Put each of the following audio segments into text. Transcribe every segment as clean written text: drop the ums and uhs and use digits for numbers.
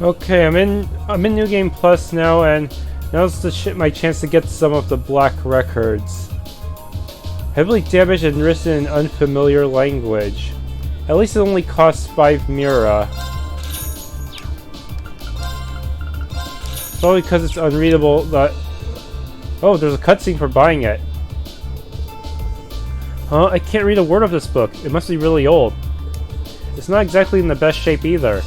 Okay, I'm in New Game Plus now, and now's my chance to get some of the black records. Heavily damaged and written in unfamiliar language. At least it only costs 5 mira. Probably because it's unreadable that... Oh, there's a cutscene for buying it. Huh? I can't read a word of this book. It must be really old. It's not exactly in the best shape either.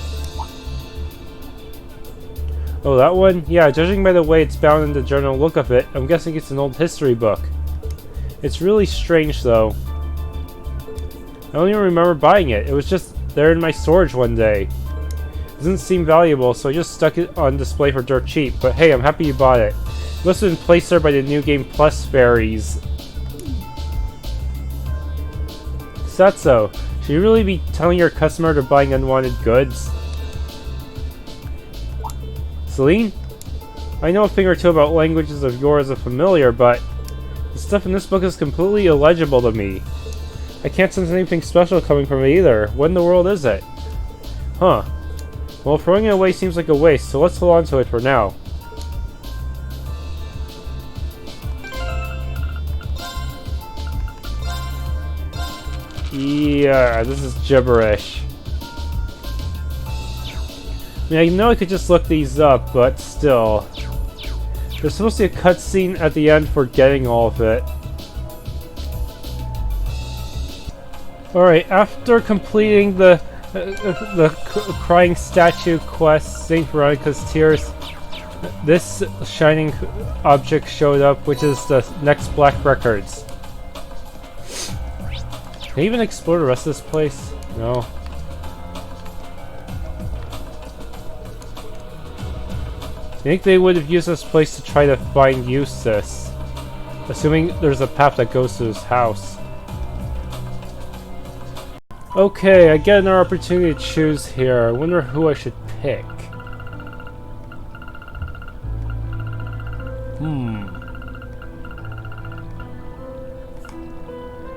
Oh, that one? Yeah, judging by the way it's bound in the general look of it, I'm guessing it's an old history book. It's really strange, though. I don't even remember buying it. It was just there in my storage one day. It doesn't seem valuable, so I just stuck it on display for dirt cheap. But hey, I'm happy you bought it. It must have been placed there by the New Game Plus fairies. Satsu, should you really be telling your customer they're buying unwanted goods? Celine? I know a thing or two about languages of yours as a familiar, but the stuff in this book is completely illegible to me. I can't sense anything special coming from it either. What in the world is it? Huh. Well, throwing it away seems like a waste, so let's hold on to it for now. Yeah, this is gibberish. I mean, I know I could just look these up, but still. There's supposed to be a cutscene at the end for getting all of it. Alright, after completing the crying statue quest, St. Veronica's Tears, this shining object showed up, which is the next black records. Can I even explore the rest of this place? No. I think they would have used this place to try to find Eustace. Assuming there's a path that goes to his house. Okay, I get another opportunity to choose here. I wonder who I should pick.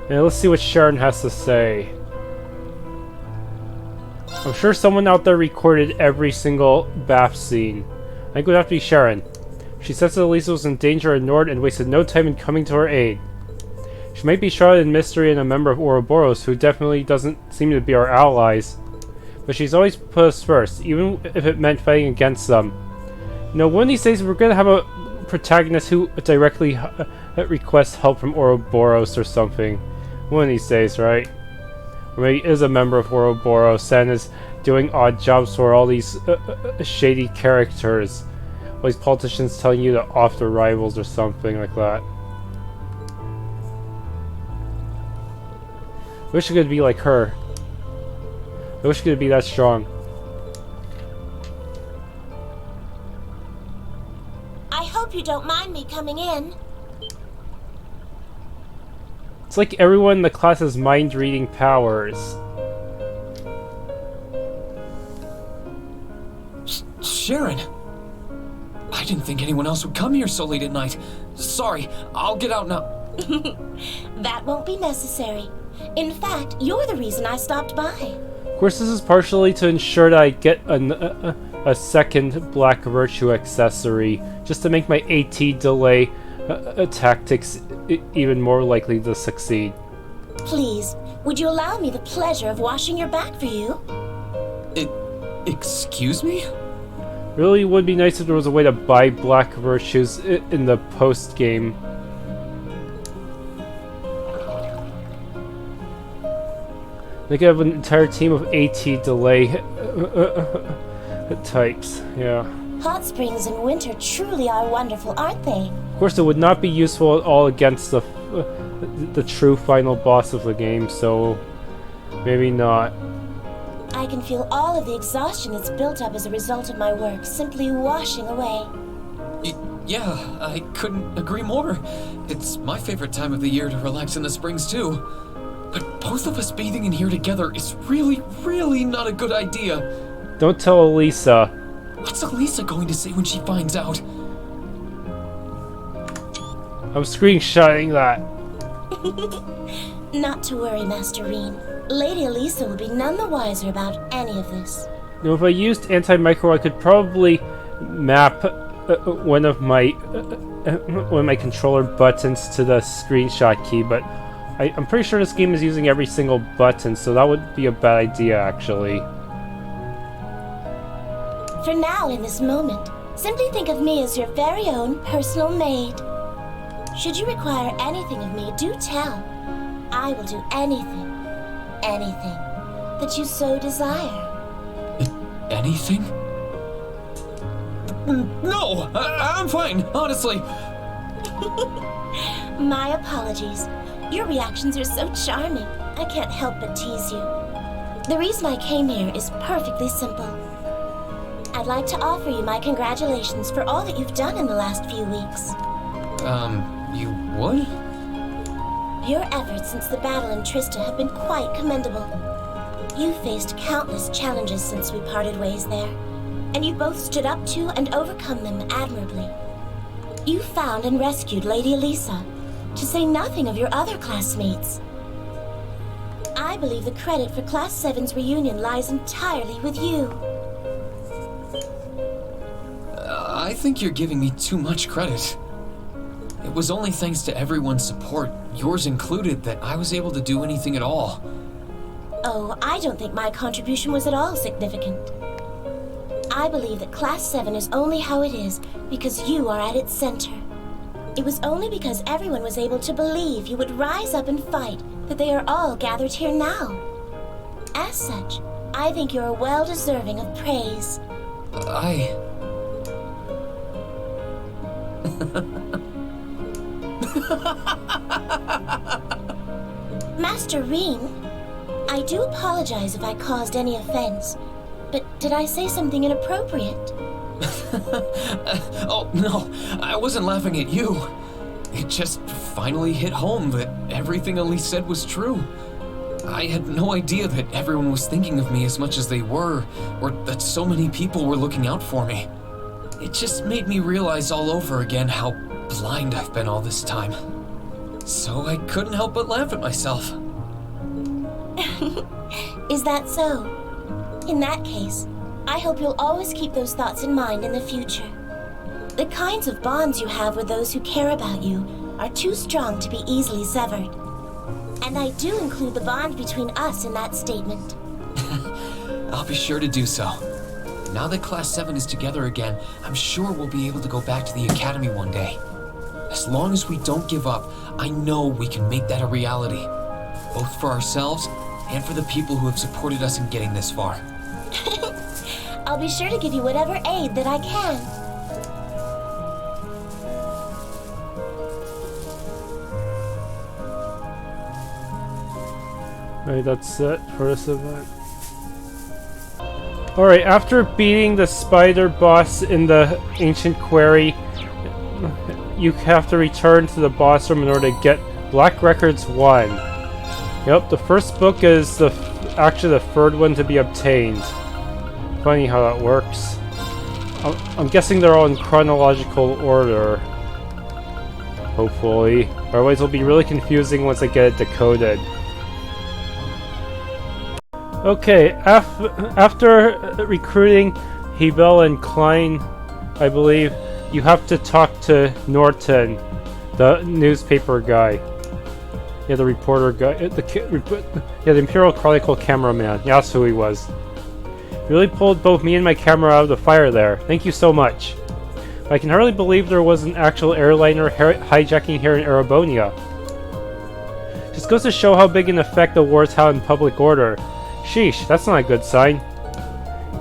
Yeah, let's see what Sharon has to say. I'm sure someone out there recorded every single bath scene. I think it would have to be Sharon. She sensed that Elisa was in danger and ignored and wasted no time in coming to her aid. She might be shrouded in mystery and a member of Ouroboros, who definitely doesn't seem to be our allies. But she's always put us first, even if it meant fighting against them. You know, one of these days we're gonna have a protagonist who directly requests help from Ouroboros or something. One of these days, right? Or maybe is a member of Ouroboros and is doing odd jobs for all these shady characters. All these politicians telling you to off their rivals or something like that. I wish I could be like her. I wish I could be that strong. I hope you don't mind me coming in. It's like everyone in the class has mind-reading powers. Sharon! I didn't think anyone else would come here so late at night. Sorry, I'll get out now. That won't be necessary. In fact, you're the reason I stopped by. Of course, this is partially to ensure that I get a second Black Virtue accessory, just to make my AT delay tactics even more likely to succeed. Please, would you allow me the pleasure of washing your back for you? Excuse me? Really would be nice if there was a way to buy Black Virtues in the post-game. They could have an entire team of AT delay types, yeah. Hot springs in winter truly are wonderful, aren't they? Of course, it would not be useful at all against the true final boss of the game, so maybe not. I can feel all of the exhaustion that's built up as a result of my work simply washing away. Yeah, I couldn't agree more. It's my favorite time of the year to relax in the springs, too. But both of us bathing in here together is really, really not a good idea. Don't tell Elisa. What's Elisa going to say when she finds out? I'm screenshotting that. Not to worry, Master Rean. Lady Elisa will be none the wiser about any of this. Now, if I used anti-micro, I could probably map one of my controller buttons to the screenshot key, but I'm pretty sure this game is using every single button, so that would be a bad idea, actually. For now, in this moment, simply think of me as your very own personal maid. Should you require anything of me, do tell. I will do anything that you so desire. Anything? No! I'm fine, honestly. My apologies. Your reactions are so charming. I can't help but tease you. The reason I came here is perfectly simple. I'd like to offer you my congratulations for all that you've done in the last few weeks. You would? Your efforts since the battle in Trista have been quite commendable. You've faced countless challenges since we parted ways there, and you both stood up to and overcome them admirably. You found and rescued Lady Elisa, to say nothing of your other classmates. I believe the credit for Class VII's reunion lies entirely with you. I think you're giving me too much credit. It was only thanks to everyone's support, yours included, that I was able to do anything at all. Oh, I don't think my contribution was at all significant. I believe that Class VII is only how it is because you are at its center. It was only because everyone was able to believe you would rise up and fight that they are all gathered here now. As such, I think you are well deserving of praise. Master Rean, I do apologize if I caused any offense, but did I say something inappropriate? Oh, no, I wasn't laughing at you. It just finally hit home that everything Elise said was true. I had no idea that everyone was thinking of me as much as they were, or that so many people were looking out for me. It just made me realize all over again how blind I've been all this time. So I couldn't help but laugh at myself. Is that so? In that case, I hope you'll always keep those thoughts in mind in the future. The kinds of bonds you have with those who care about you are too strong to be easily severed. And I do include the bond between us in that statement. I'll be sure to do so. Now that Class VII is together again, I'm sure we'll be able to go back to the Academy one day. As long as we don't give up, I know we can make that a reality. Both for ourselves and for the people who have supported us in getting this far. I'll be sure to give you whatever aid that I can. Right, that's it for this event. Alright, after beating the spider boss in the ancient quarry, you have to return to the boss room in order to get Black Records 1. Yep, the first book is actually the third one to be obtained. Funny how that works. I'm guessing they're all in chronological order. Hopefully. Otherwise it'll be really confusing once I get it decoded. Okay, after recruiting Hebel and Klein, I believe, you have to talk to Norton, the newspaper guy. Yeah, the reporter guy. The Imperial Chronicle cameraman. Yeah, that's who he was. You really pulled both me and my camera out of the fire there. Thank you so much. I can hardly believe there was an actual airliner hijacking here in Erebonia. Just goes to show how big an effect the wars had on public order. Sheesh, that's not a good sign.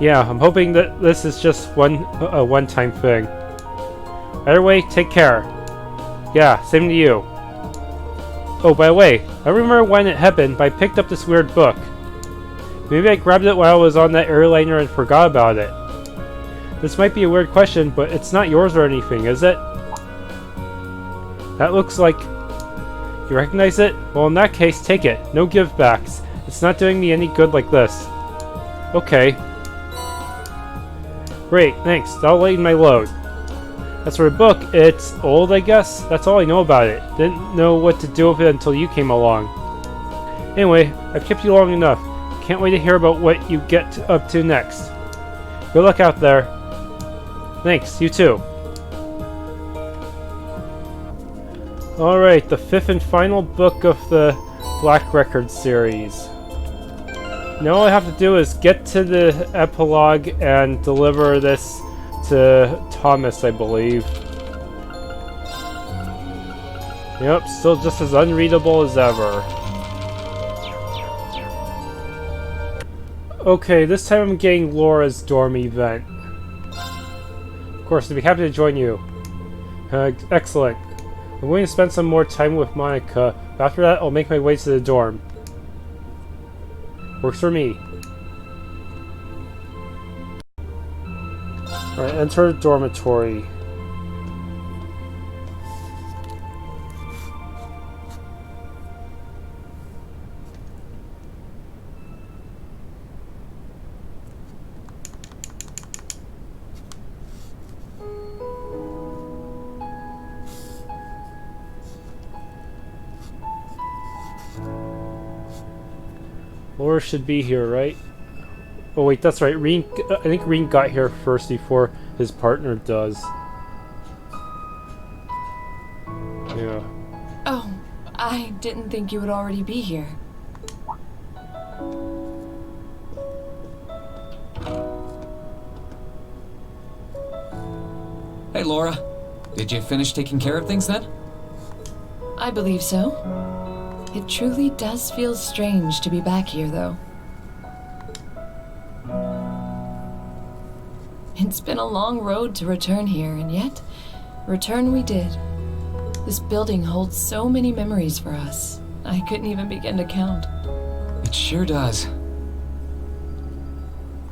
Yeah, I'm hoping that this is just a one-time thing. Either way, take care. Yeah, same to you. Oh, by the way, I remember when it happened, but I picked up this weird book. Maybe I grabbed it while I was on that airliner and forgot about it. This might be a weird question, but it's not yours or anything, is it? That looks like... You recognize it? Well, in that case, take it. No give-backs. It's not doing me any good like this. Okay. Great, thanks. That'll lighten my load. As for the book, it's old, I guess? That's all I know about it. Didn't know what to do with it until you came along. Anyway, I've kept you long enough. Can't wait to hear about what you get up to next. Good luck out there. Thanks, you too. Alright, the 5th and final book of the Black Record series. Now all I have to do is get to the epilogue and deliver this to Thomas, I believe. Yep, still just as unreadable as ever. Okay, this time I'm getting Laura's dorm event. Of course, I'd be happy to join you. Excellent. I'm going to spend some more time with Monica, but after that I'll make my way to the dorm. Works for me. Alright, enter dormitory. Laura should be here, right? Oh wait, that's right. Rean, I think Rean got here first before his partner does. Yeah. Oh, I didn't think you would already be here. Hey, Laura. Did you finish taking care of things then? I believe so. It truly does feel strange to be back here, though. It's been a long road to return here, and yet, return we did. This building holds so many memories for us. I couldn't even begin to count. It sure does.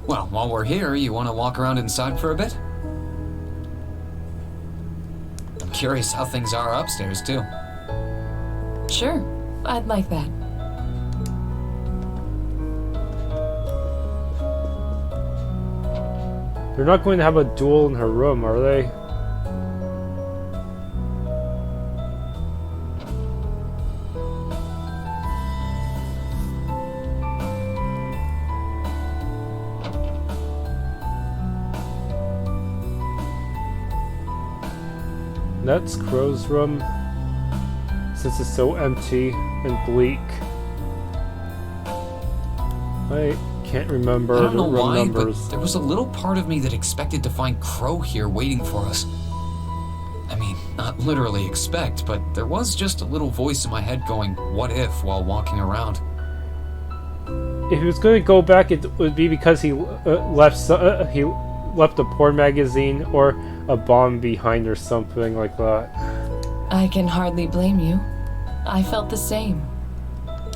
Well, while we're here, you want to walk around inside for a bit? I'm curious how things are upstairs, too. Sure, I'd like that. They're not going to have a duel in her room, are they? That's Crow's room, since it's so empty and bleak. I can't remember I don't know the room why, numbers. but there was a little part of me that expected to find Crow here waiting for us. I mean, not literally expect, but there was just a little voice in my head going, what if, while walking around. If he was going to go back, it would be because he left a porn magazine or a bomb behind or something like that. I can hardly blame you. I felt the same.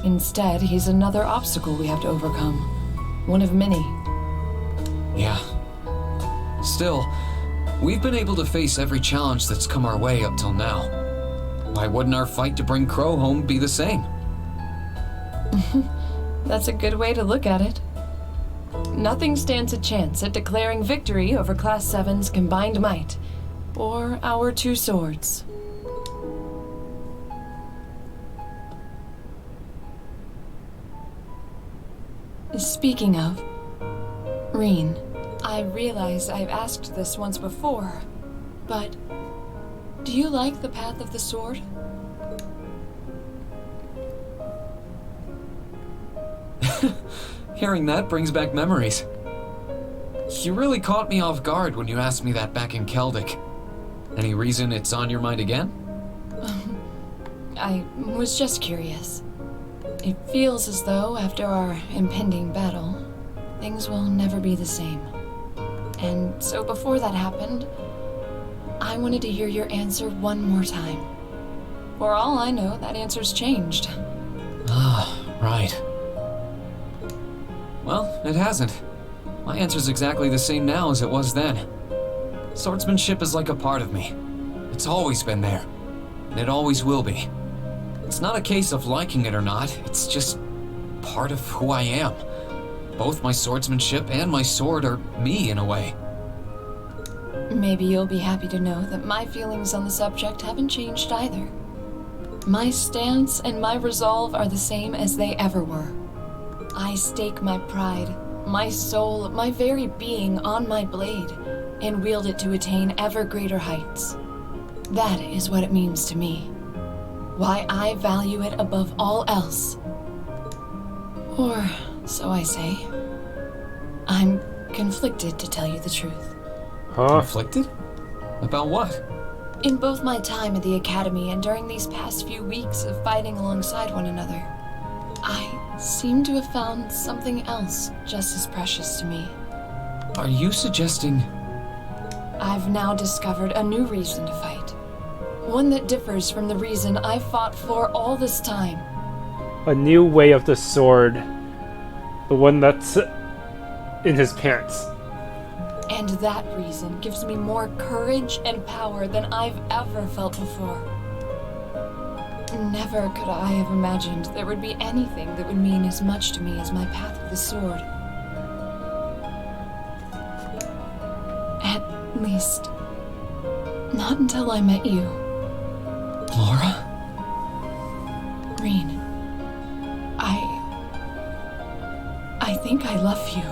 Instead, he's another obstacle we have to overcome. One of many. Yeah. Still, we've been able to face every challenge that's come our way up till now. Why wouldn't our fight to bring Crow home be the same? That's a good way to look at it. Nothing stands a chance at declaring victory over Class VII's combined might, or our two swords. Speaking of, Rean, I realize I've asked this once before, but do you like the path of the sword? Hearing that brings back memories. You really caught me off guard when you asked me that back in Celtic. Any reason it's on your mind again? I was just curious. It feels as though, after our impending battle, things will never be the same. And so before that happened, I wanted to hear your answer one more time. For all I know, that answer's changed. Ah, right. Well, it hasn't. My answer's exactly the same now as it was then. Swordsmanship is like a part of me. It's always been there, and it always will be. It's not a case of liking it or not, it's just part of who I am. Both my swordsmanship and my sword are me in a way. Maybe you'll be happy to know that my feelings on the subject haven't changed either. My stance and my resolve are the same as they ever were. I stake my pride, my soul, my very being on my blade, and wield it to attain ever greater heights. That is what it means to me. Why I value it above all else. Or so I say. I'm conflicted, to tell you the truth. Huh? Conflicted? About what? In both my time at the Academy and during these past few weeks of fighting alongside one another, I seem to have found something else just as precious to me. Are you suggesting... I've now discovered a new reason to fight. One that differs from the reason I've fought for all this time. A new way of the sword. The one that's in his pants. And that reason gives me more courage and power than I've ever felt before. Never could I have imagined there would be anything that would mean as much to me as my path of the sword. At least, not until I met you. Laura? Rean, I think I love you.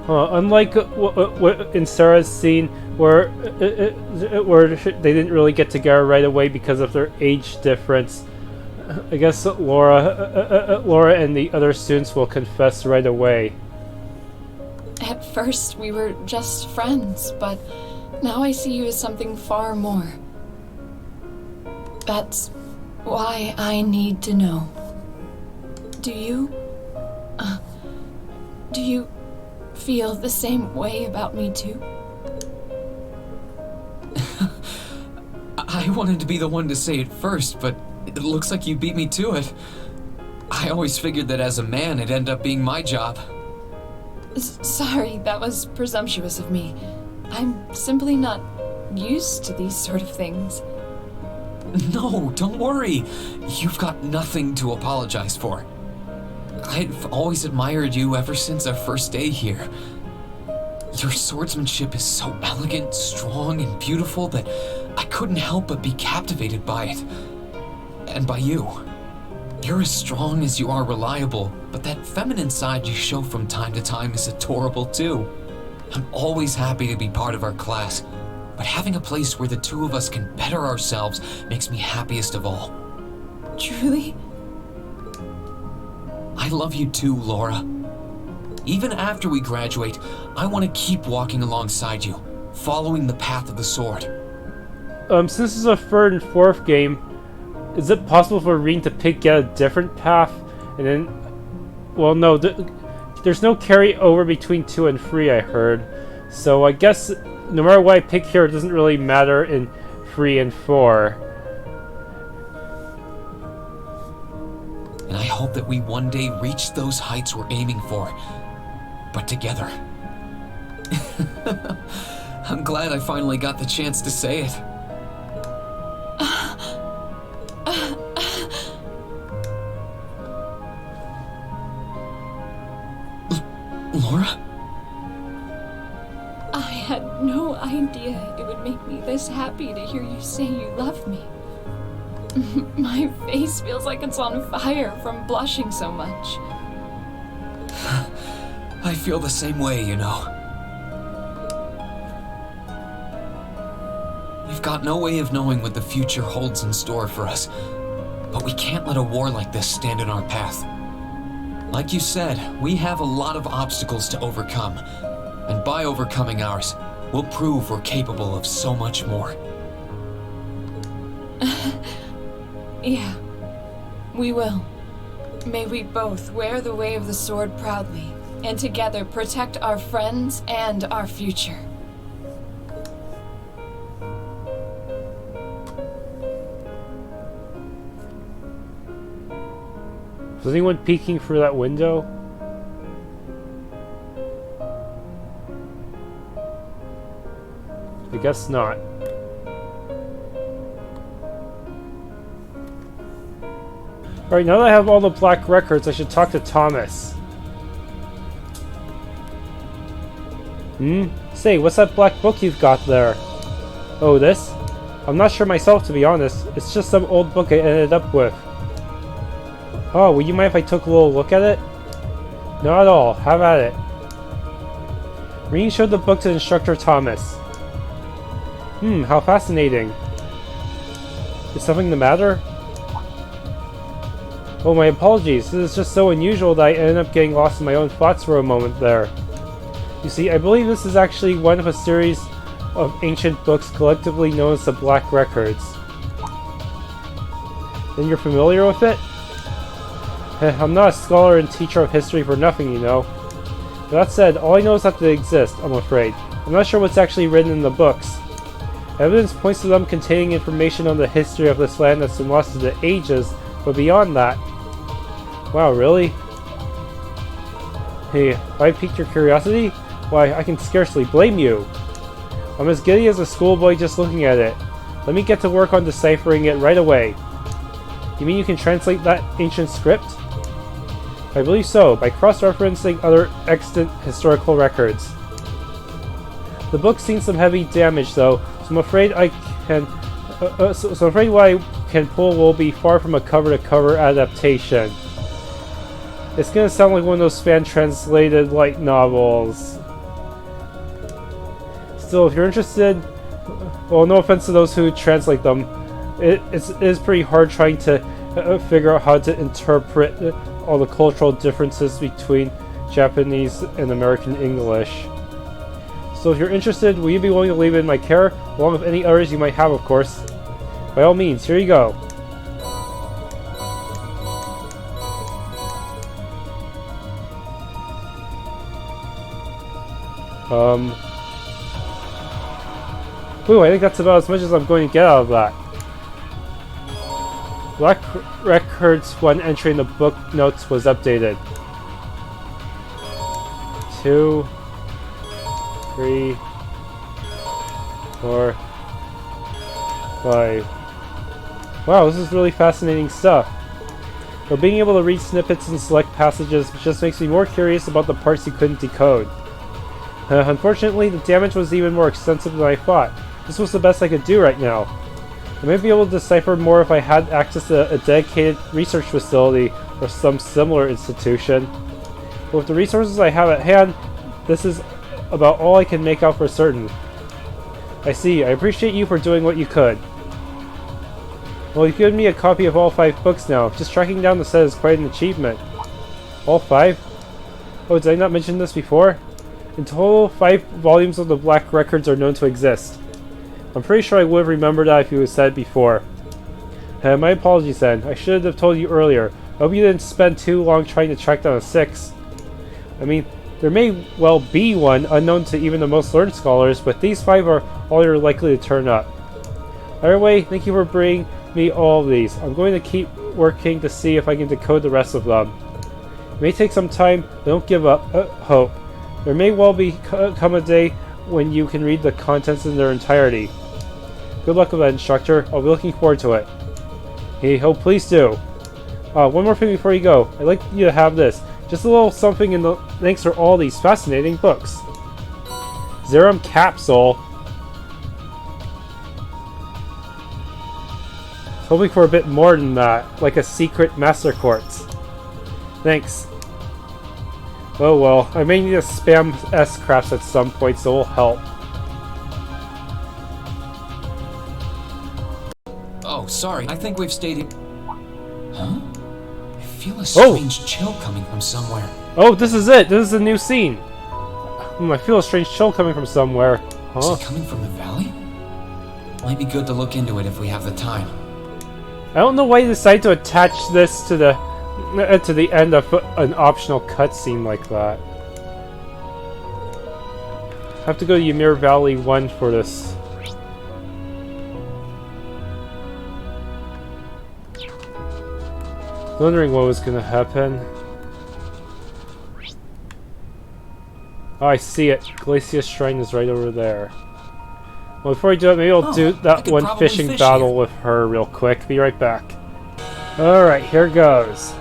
Unlike in Sarah's scene, where they didn't really get together right away because of their age difference, I guess Laura and the other students will confess right away. At first, we were just friends, but now I see you as something far more. That's why I need to know. Do you feel the same way about me too? I wanted to be the one to say it first, but it looks like you beat me to it. I always figured that as a man, it'd end up being my job. Sorry, that was presumptuous of me. I'm simply not used to these sort of things. No, don't worry. You've got nothing to apologize for. I've always admired you ever since our first day here. Your swordsmanship is so elegant, strong, and beautiful that I couldn't help but be captivated by it. And by you. You're as strong as you are reliable, but that feminine side you show from time to time is adorable too. I'm always happy to be part of our class, but having a place where the two of us can better ourselves makes me happiest of all. Truly? I love you too, Laura. Even after we graduate, I want to keep walking alongside you, following the path of the sword. Since this is a third and fourth game, is it possible for Rean to pick yet a different path? And then... Well, no, there's no carryover between 2 and 3, I heard. So I guess no matter what I pick here, it doesn't really matter in 3 and 4. And I hope that we one day reach those heights we're aiming for. But together. I'm glad I finally got the chance to say it. Laura? I had no idea it would make me this happy to hear you say you love me. My face feels like it's on fire from blushing so much. I feel the same way, you know. We've got no way of knowing what the future holds in store for us, but we can't let a war like this stand in our path. Like you said, we have a lot of obstacles to overcome, and by overcoming ours, we'll prove we're capable of so much more. Yeah, we will. May we both wear the way of the sword proudly, and together protect our friends and our future. Is anyone peeking through that window? I guess not. Alright, now that I have all the black records, I should talk to Thomas. Say, what's that black book you've got there? Oh, this? I'm not sure myself, to be honest. It's just some old book I ended up with. Oh, would you mind if I took a little look at it? Not at all. Have at it. Rean showed the book to Instructor Thomas. How fascinating. Is something the matter? Oh, my apologies. This is just so unusual that I ended up getting lost in my own thoughts for a moment there. You see, I believe this is actually one of a series of ancient books collectively known as the Black Records. Then you're familiar with it? I'm not a scholar and teacher of history for nothing, you know. But that said, all I know is that they exist, I'm afraid. I'm not sure what's actually written in the books. Evidence points to them containing information on the history of this land that's been lost to the ages, but beyond that... Wow, really? Hey, have I piqued your curiosity? Why, I can scarcely blame you. I'm as giddy as a schoolboy just looking at it. Let me get to work on deciphering it right away. You mean you can translate that ancient script? I believe so, by cross-referencing other extant historical records. The book's seen some heavy damage though, so I'm afraid what I can pull will be far from a cover-to-cover adaptation. It's gonna sound like one of those fan-translated light novels. Still, if you're interested, well, no offense to those who translate them, it is pretty hard trying to figure out how to interpret all the cultural differences between Japanese and American English. So if you're interested, will you be willing to leave it in my care, along with any others you might have, of course? By all means, here you go. Ooh, I think that's about as much as I'm going to get out of that. Black Records 1 entry in the book notes was updated. 2, 3, 4, 5. Wow, this is really fascinating stuff. But being able to read snippets and select passages just makes me more curious about the parts you couldn't decode. Unfortunately, the damage was even more extensive than I thought. This was the best I could do right now. I might be able to decipher more if I had access to a dedicated research facility or some similar institution. But with the resources I have at hand, this is about all I can make out for certain. I see. I appreciate you for doing what you could. Well, you've given me a copy of all 5 books now. Just tracking down the set is quite an achievement. All 5? Oh, did I not mention this before? In total, 5 volumes of the Black Records are known to exist. I'm pretty sure I would have remembered that if you had said it before. My apologies then. I should have told you earlier. I hope you didn't spend too long trying to track down a 6. I mean, there may well be one unknown to even the most learned scholars, but these 5 are all you're likely to turn up. Either way, thank you for bringing me all of these. I'm going to keep working to see if I can decode the rest of them. It may take some time, but don't give up hope. There may well come a day when you can read the contents in their entirety. Good luck with that, Instructor. I'll be looking forward to it. Hey, oh, please do. One more thing before you go. I'd like you to have this. Just a little something in the thanks for all these fascinating books. Zerum Capsule. Hoping for a bit more than that, like a secret master quartz. Thanks. Oh well, I may need to spam S-crafts at some point, so it'll help. Oh, sorry. I think we've stayed. Huh? I feel a strange chill coming from somewhere. Oh, this is it! This is a new scene! I feel a strange chill coming from somewhere. Huh? Is it coming from the valley? Might be good to look into it if we have the time. I don't know why you decided to attach this to the end of an optional cutscene like that. I have to go to Ymir Valley 1 for this. Wondering what was gonna happen. Oh, I see it. Glacius Shrine is right over there. Well, before I do it, maybe I'll do that one fishing battle with her real quick. Be right back. Alright, here goes.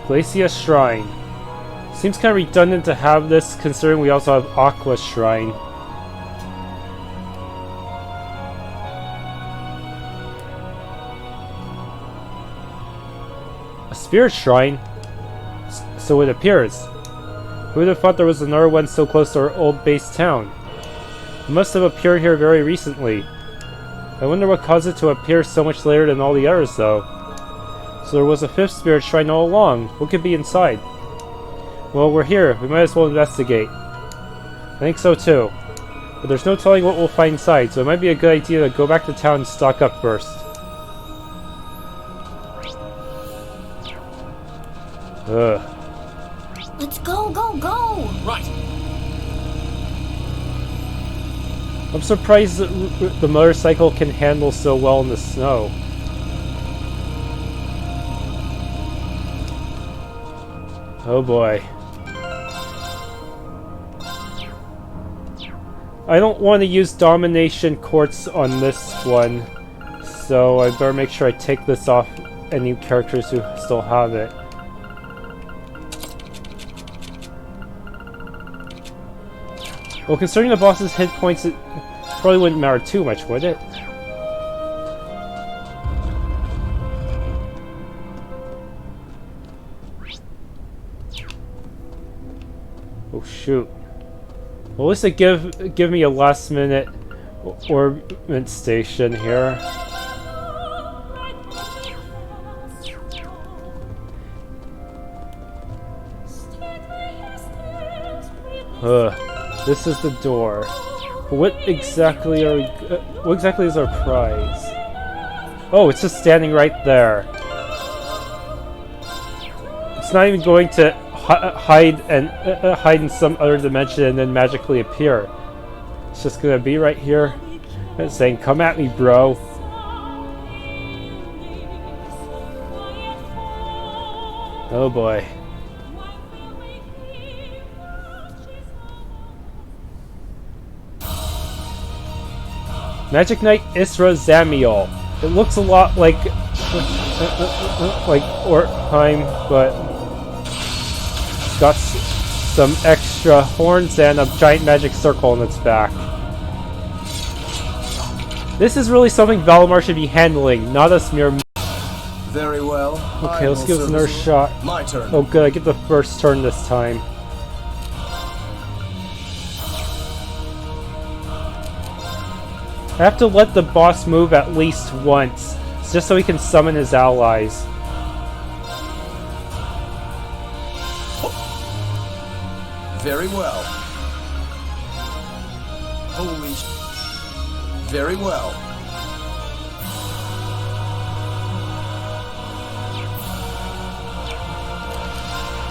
Glacius Shrine. Seems kind of redundant to have this, considering we also have Aqua Shrine. A Spirit Shrine? So it appears. Who would have thought there was another one so close to our old base town? It must have appeared here very recently. I wonder what caused it to appear so much later than all the others, though. So there was a fifth spirit shrine all along. What could be inside? Well, we're here. We might as well investigate. I think so too. But there's no telling what we'll find inside, so it might be a good idea to go back to town and stock up first. Ugh. Let's go, go, go! Right. I'm surprised that the motorcycle can handle so well in the snow. Oh boy. I don't want to use domination quartz on this one, so I better make sure I take this off any characters who still have it. Well, considering the boss's hit points, it probably wouldn't matter too much, would it? Oh shoot. Well, at least it give me a last minute orbit station here. This is the door. What exactly are we, what exactly is our prize? Oh, it's just standing right there. It's not even going to hide in some other dimension and then magically appear. It's just gonna be right here and saying, "Come at me, bro." Oh boy. Magic Knight Isra-Zamiel. It looks a lot like Ortheim, but it's got some extra horns and a giant magic circle in its back. This is really something Valimar should be handling, not us mere. Very well. Okay, let's give this another shot. My turn. Oh good, I get the first turn this time. I have to let the boss move at least once, just so he can summon his allies. Very well. Holy sh... Very well.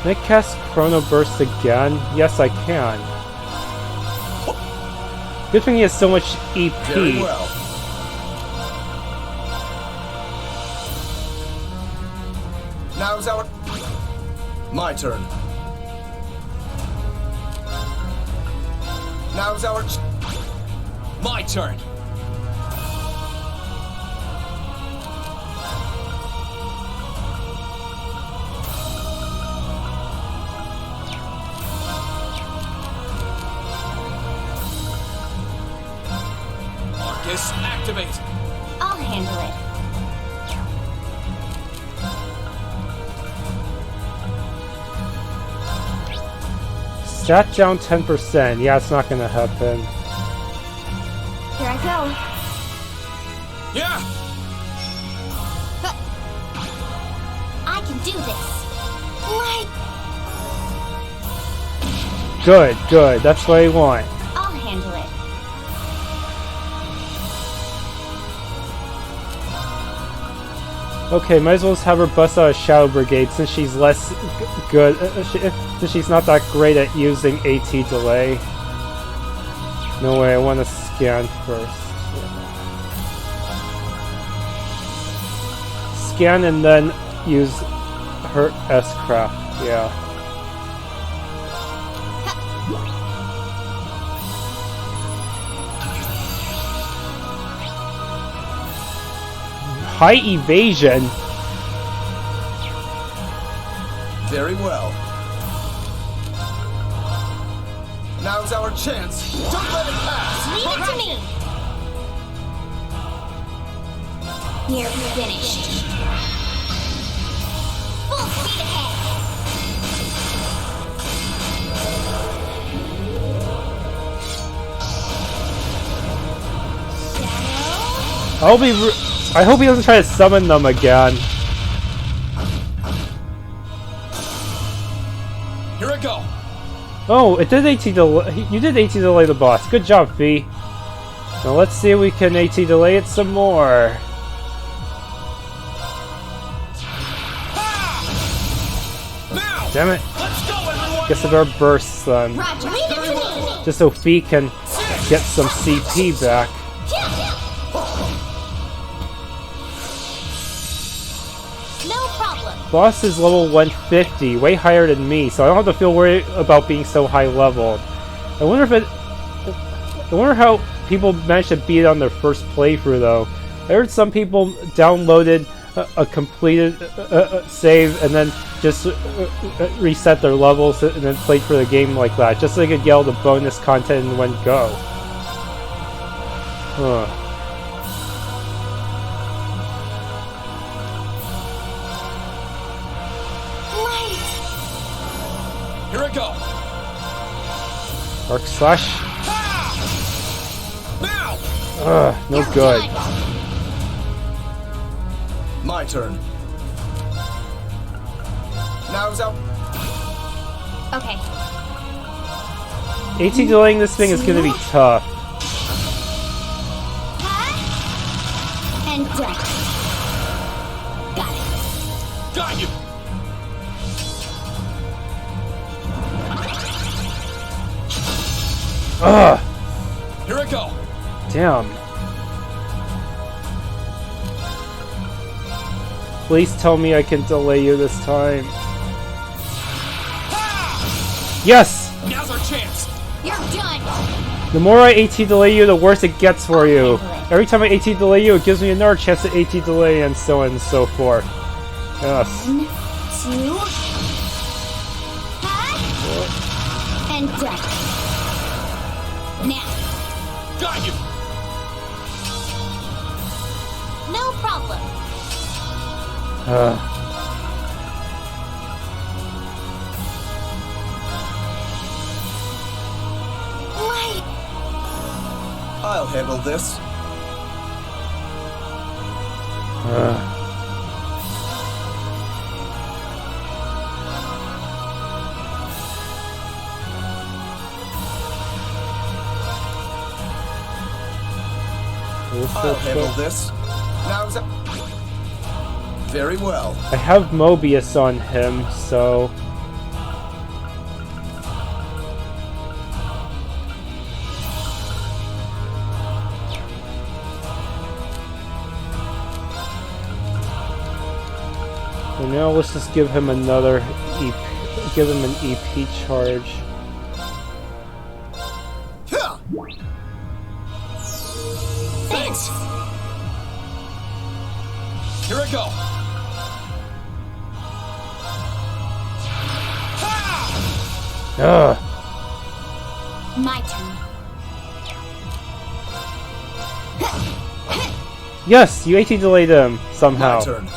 Can I cast Chrono Burst again? Yes, I can. Good thing he has so much EP. Very well. Now's our... My turn. Now's our... My turn. Marcus, activate. I'll handle it. Stat down 10%. Yeah, it's not gonna happen. Here I go. Yeah. I can do this. Like... Good, good. That's what I want. I'll handle it. Okay, might as well just have her bust out a Shadow Brigade since she's less good. Since she's not that great at using AT delay. No way, I want to scan first. Scan and then use her S-Craft, yeah. High evasion? Very well. Now's our chance. Don't let it pass. Leave it to me. You're finished. Full speed ahead. I hope he doesn't try to summon them again. Here I go. Oh, it did AT delay. You did AT delay the boss. Good job, V. Now let's see if we can AT delay it some more. Now. Damn it. Let's go, everyone. Guess it are bursts then. Roger. Leave it to me. Just so V can get some CP back. No problem. Boss is level 150, way higher than me, so I don't have to feel worried about being so high leveled. I wonder how people managed to beat it on their first playthrough though. I heard some people downloaded a completed save and then just reset their levels and then played for the game like that, just so they could get all the bonus content in one go. Huh. Here I go. Arc slash. Now. Ugh, no good. My turn. Now's out. Okay. AT delaying this thing is gonna be tough. And done. Got it. Got you. Ugh! Here I go. Damn. Please tell me I can delay you this time. Yes! Now's our chance. You're done. The more I AT delay you, the worse it gets for you. Every time I AT delay you, it gives me another chance to AT delay and so on and so forth. Yes. 1, 2. And done. Now. Got you. No problem. Wait. I'll handle this. I'll handle this. Now's up. Very well. I have Mobius on him, so... So now let's just give him another EP, give him an EP charge. Yeah. Thanks. Here I go. Ugh. My turn. Yes, you AT delayed him somehow. My turn.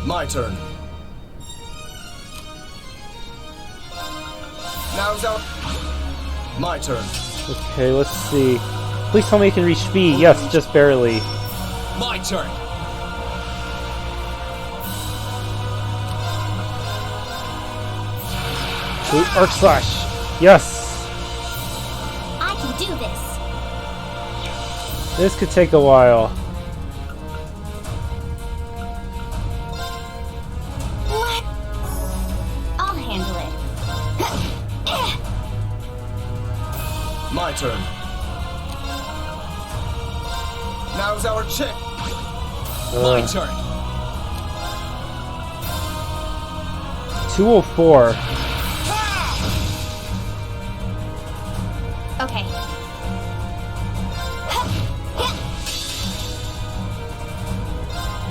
My turn. Now's out. My turn. Okay, let's see. Please tell me you can reach B. Yes, just barely. My turn. Ooh, Arc Slash. Yes. I can do this. This could take a while. What? I'll handle it. My turn. Now's our chance. My turn. 204. Okay.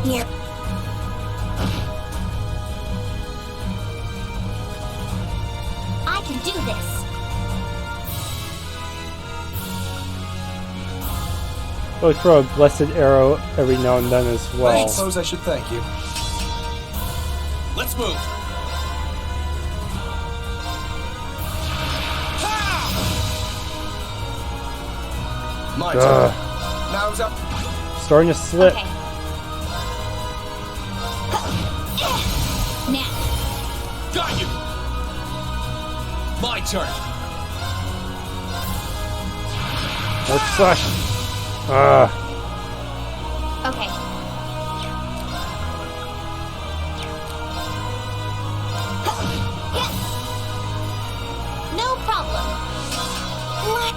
Here. I can do this. I'll throw a blessed arrow every now and then as well. I suppose I should thank you. Let's move. My turn. Now's up. Starting to slip. Okay. Now. Got you. My turn. Arc slash. Okay. No problem. What?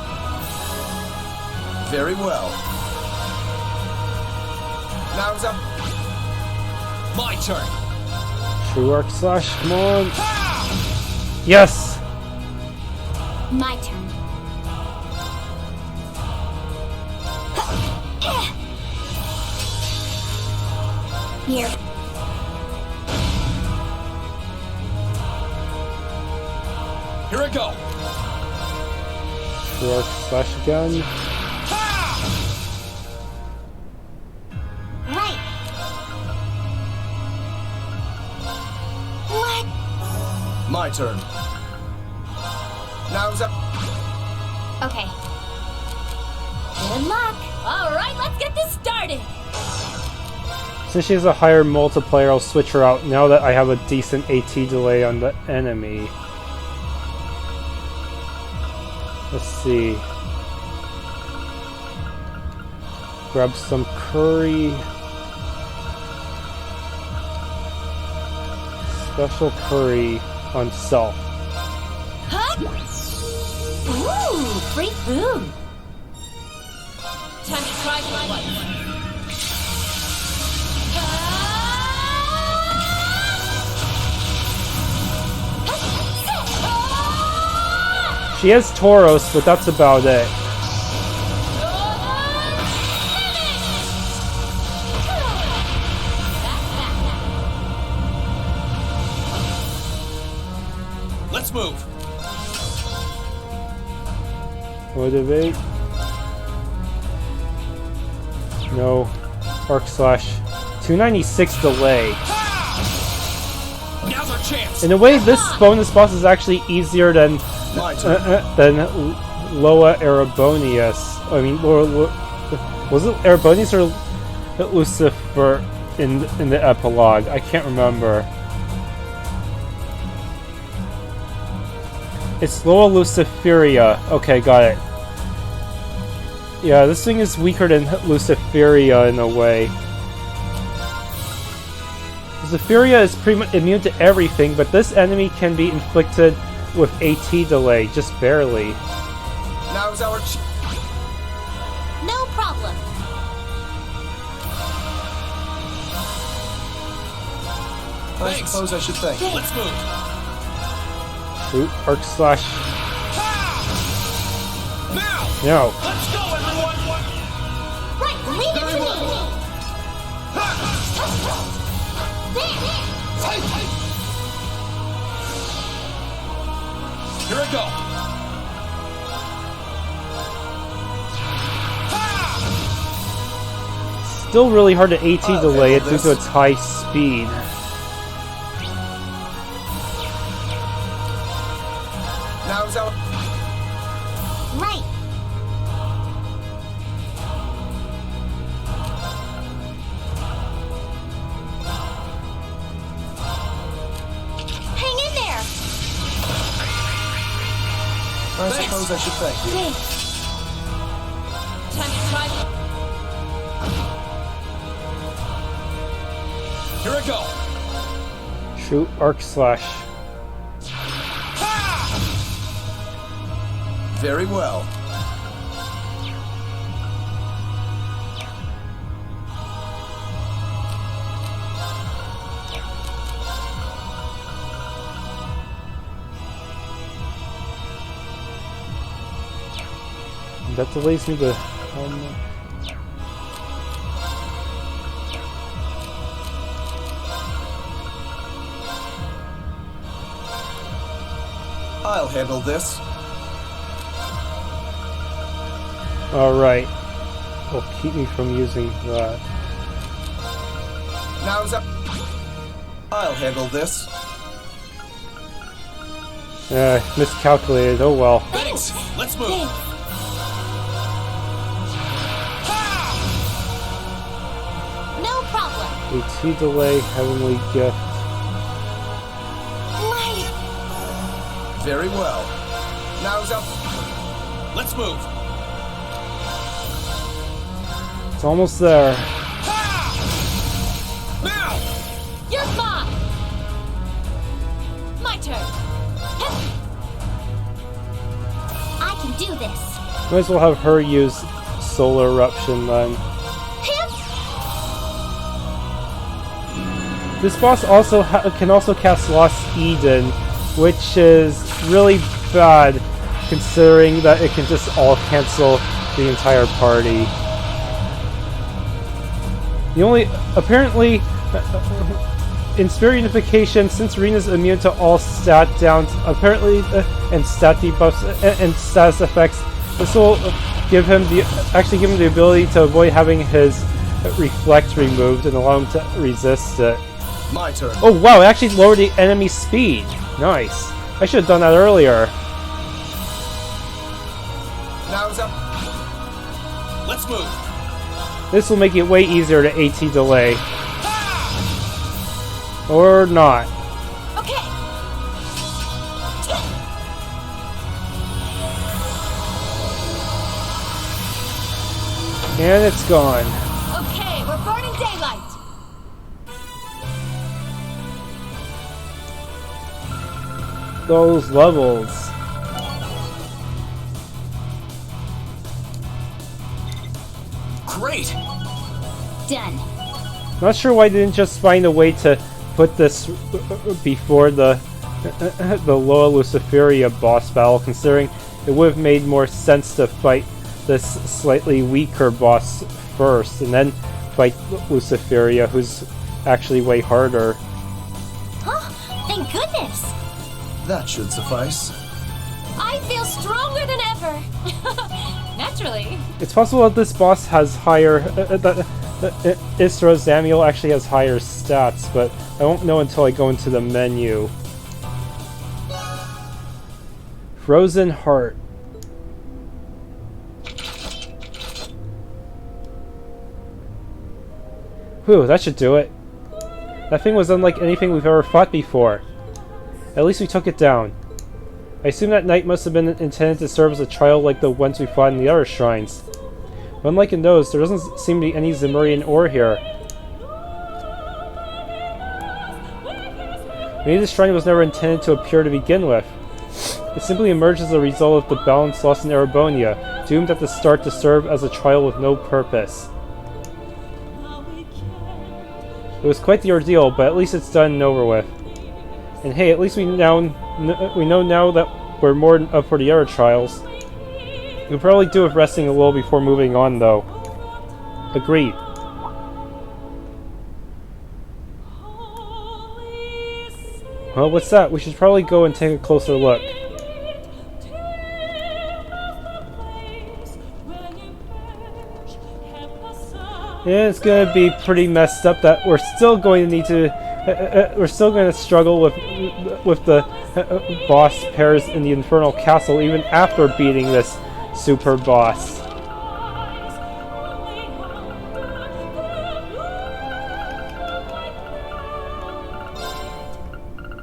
Very well. Now's up. My turn. True arc slash. Come on. Yes. My turn. Here. Here I go. True arc slash again. Right. What? My turn. Now's up. Okay. Good luck. All right, let's get this started. Since she has a higher multiplier, I'll switch her out now that I have a decent AT delay on the enemy. Let's see. Grab some curry. Special curry on self. Huh? Ooh, free food. Time to try my life. She has Tauros, but that's about it. Let's move. Motivate. No. Arc slash. 296 delay. Now's our chance. In a way, this bonus boss is actually easier than My turn. Loa Erebonia. I mean, was it Erebonius or Lucifer in the epilogue? I can't remember. It's Loa Luciferia. Okay, got it. Yeah, this thing is weaker than Luciferia in a way. Luciferia is pretty much immune to everything, but this enemy can be inflicted with AT delay, just barely. Now's our No problem. I Thanks. suppose I should thank you. Let's move. Shoot, arc slash. Now. No. Let's go, everyone. Right, leave it to me. Here I go. Still really hard to AT I'll delay it handle due to this. its high speed. Now's our Right. Hang in there. I suppose I should thank you. Time to try. Here I go. Shoot, arc slash. Very well. That delays me to. I'll handle this. Alright. will keep me from using that. Now's up. I'll handle this. Miscalculated. Oh well. Thanks. Let's move. No problem. AT delay, heavenly gift. Light. Very well. Now's up. Let's move. It's almost there. Now! You're fine! My turn. I can do this. Might as well have her use solar eruption then. This boss also can also cast Lost Eden, which is really bad considering that it can just all cancel the entire party. The only apparently in Spirit Unification, since Rean is immune to all stat downs, apparently and stat debuffs and status effects, this will give him the ability to avoid having his reflect removed and allow him to resist it. My turn. Oh wow, it actually lowered the enemy speed. Nice. I should have done that earlier. Now's up. Let's move. This will make it way easier to AT delay. Or not. Okay. And it's gone. Okay, we're burning daylight. Those levels. Great. Done. Not sure why they didn't just find a way to put this before the Loa Luciferia boss battle, considering it would have made more sense to fight this slightly weaker boss first, and then fight Luciferia, who's actually way harder. Oh, thank goodness. That should suffice. I feel stronger than ever. Naturally. It's possible that this boss has higher... Isra-Zamiel actually has higher stats, but I won't know until I go into the menu. Frozen Heart. Whew, that should do it. That thing was unlike anything we've ever fought before. At least we took it down. I assume that knight must have been intended to serve as a trial like the ones we fought in the other shrines. But unlike in those, there doesn't seem to be any Zemurian ore here. Maybe this shrine was never intended to appear to begin with. It simply emerged as a result of the balance lost in Erebonia, doomed at the start to serve as a trial with no purpose. It was quite the ordeal, but at least it's done and over with. And hey, at least we know now that we're more than up for the other trials. We could probably do with resting a little before moving on, though. Agreed. Well, what's that? We should probably go and take a closer look. Yeah, it's gonna be pretty messed up that we're still going to need to... we're still going to struggle with the boss pairs in the Infernal Castle even after beating this super boss.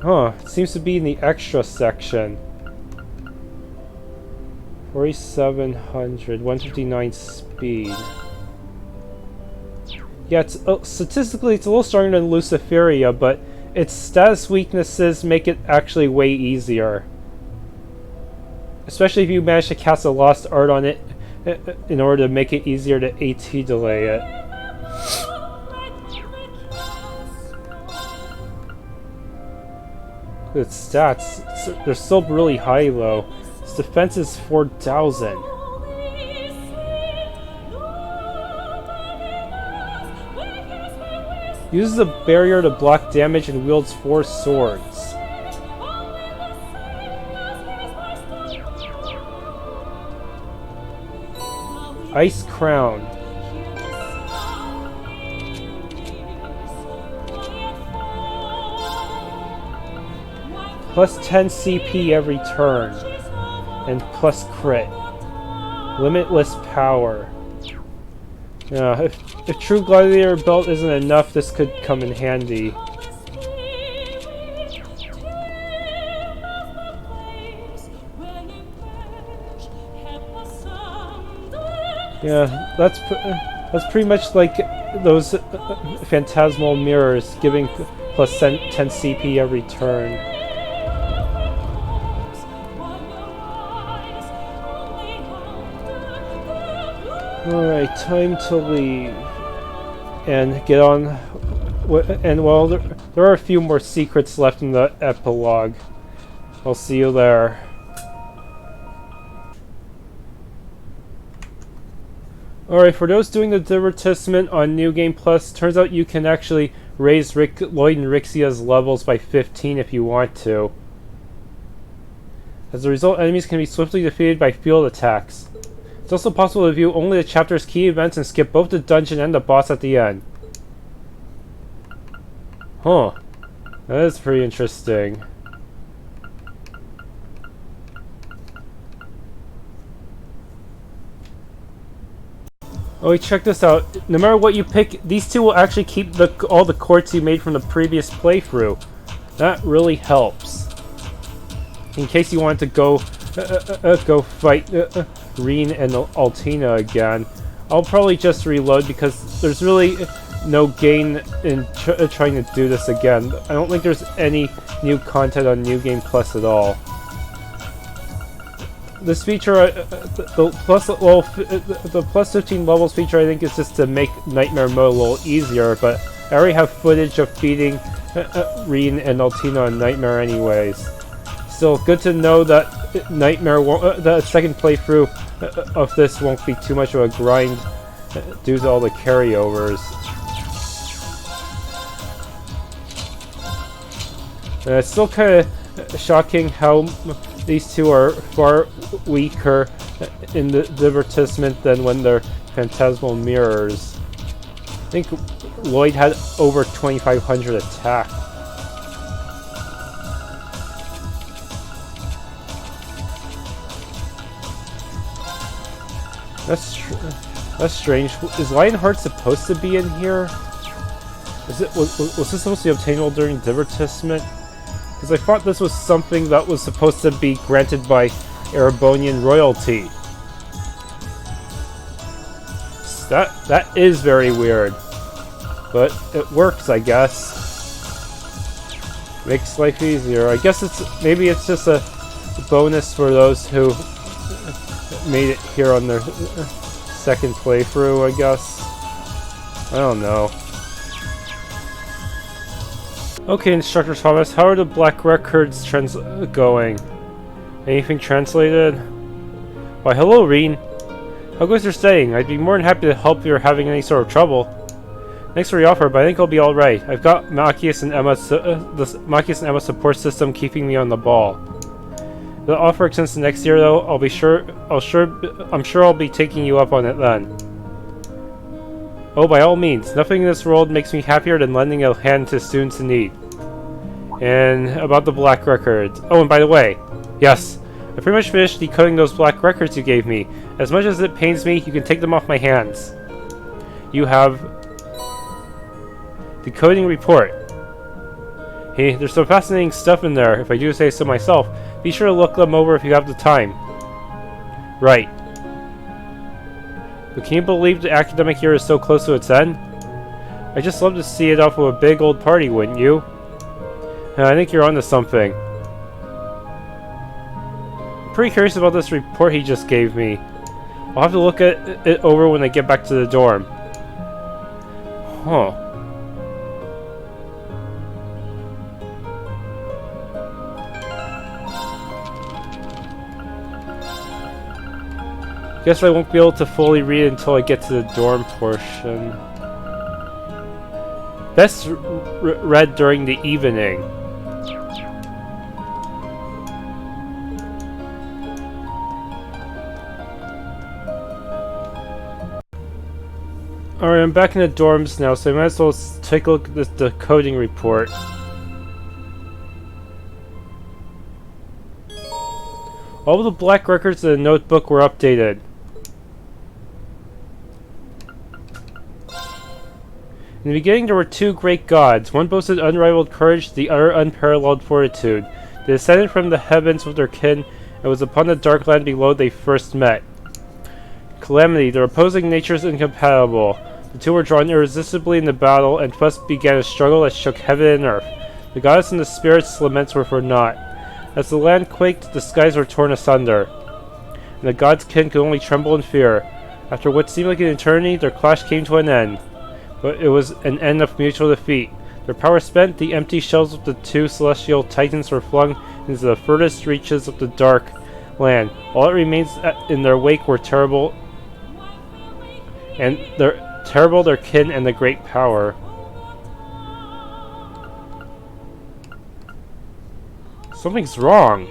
Huh, it seems to be in the extra section. 4700, 159 speed. Yeah, it's, statistically it's a little stronger than Luciferia, but its status weaknesses make it actually way easier. Especially if you manage to cast a Lost Art on it in order to make it easier to AT delay it. Its stats, they're still really high though. Its defense is 4,000. Uses a barrier to block damage and wields 4 swords. Ice Crown. Plus 10 CP every turn. And plus crit. Limitless power. Yeah, if True Gladiator belt isn't enough, this could come in handy. Yeah, that's pretty much like those phantasmal mirrors, giving plus 10 CP every turn. Alright, time to leave and get on. And well, there are a few more secrets left in the epilogue. I'll see you there. Alright, for those doing the advertisement on New Game Plus, turns out you can actually raise Lloyd and Rixia's levels by 15 if you want to. As a result, enemies can be swiftly defeated by field attacks. It's also possible to view only the chapter's key events and skip both the dungeon and the boss at the end. Huh. That is pretty interesting. Oh wait, check this out. No matter what you pick, these two will actually keep all the courts you made from the previous playthrough. That really helps. In case you wanted to go fight Rean and Altina again. I'll probably just reload because there's really no gain in trying to do this again. I don't think there's any new content on New Game Plus at all. This feature, the plus 15 levels feature, I think is just to make Nightmare mode a little easier, but I already have footage of beating Rean and Altina on Nightmare anyways. Still, good to know that Nightmare the second playthrough of this won't be too much of a grind due to all the carryovers. And it's still kind of shocking how these two are far weaker in the advertisement than when they're phantasmal mirrors. I think Lloyd had over 2,500 attack. That's strange. Is Lionheart supposed to be in here? Was this supposed to be obtainable during the advertisement? Because I thought this was something that was supposed to be granted by Erebonian royalty. That is very weird. But it works, I guess. Makes life easier. I guess maybe it's just a bonus for those who made it here on their second playthrough, I guess. I don't know. Okay, Instructor Thomas, how are the Black Records going? Anything translated? Why, hello, Rean. How goes your staying? I'd be more than happy to help if you're having any sort of trouble. Thanks for the offer, but I think I'll be alright. I've got Machias and Emma, the Machias and Emma support system keeping me on the ball. The offer extends to next year, though. I'm sure I'll be taking you up on it then. Oh, by all means. Nothing in this world makes me happier than lending a hand to students in need. And about the Black Records. Oh, and by the way, yes, I pretty much finished decoding those Black Records you gave me. As much as it pains me, you can take them off my hands. You have decoding report. Hey, there's some fascinating stuff in there, if I do say so myself. Be sure to look them over if you have the time. Right. But can you believe the academic year is so close to its end? I'd just love to see it off with a big old party, wouldn't you? I think you're onto something. I'm pretty curious about this report he just gave me. I'll have to look at it over when I get back to the dorm. Huh. Guess I won't be able to fully read it until I get to the dorm portion. Best read during the evening. Alright, I'm back in the dorms now, so I might as well take a look at the coding report. All the black records in the notebook were updated. In the beginning there were two great gods. One boasted unrivaled courage, the other unparalleled fortitude. They descended from the heavens with their kin, and it was upon the dark land below they first met. Calamity, their opposing natures incompatible. The two were drawn irresistibly in the battle, and thus began a struggle that shook heaven and earth. The goddess and the spirits' laments were for naught. As the land quaked, the skies were torn asunder, and the gods' kin could only tremble in fear. After what seemed like an eternity, their clash came to an end. But it was an end of mutual defeat. Their power spent, the empty shells of the two celestial titans were flung into the furthest reaches of the dark land. All that remains in their wake were terrible their kin and the great power. Something's wrong.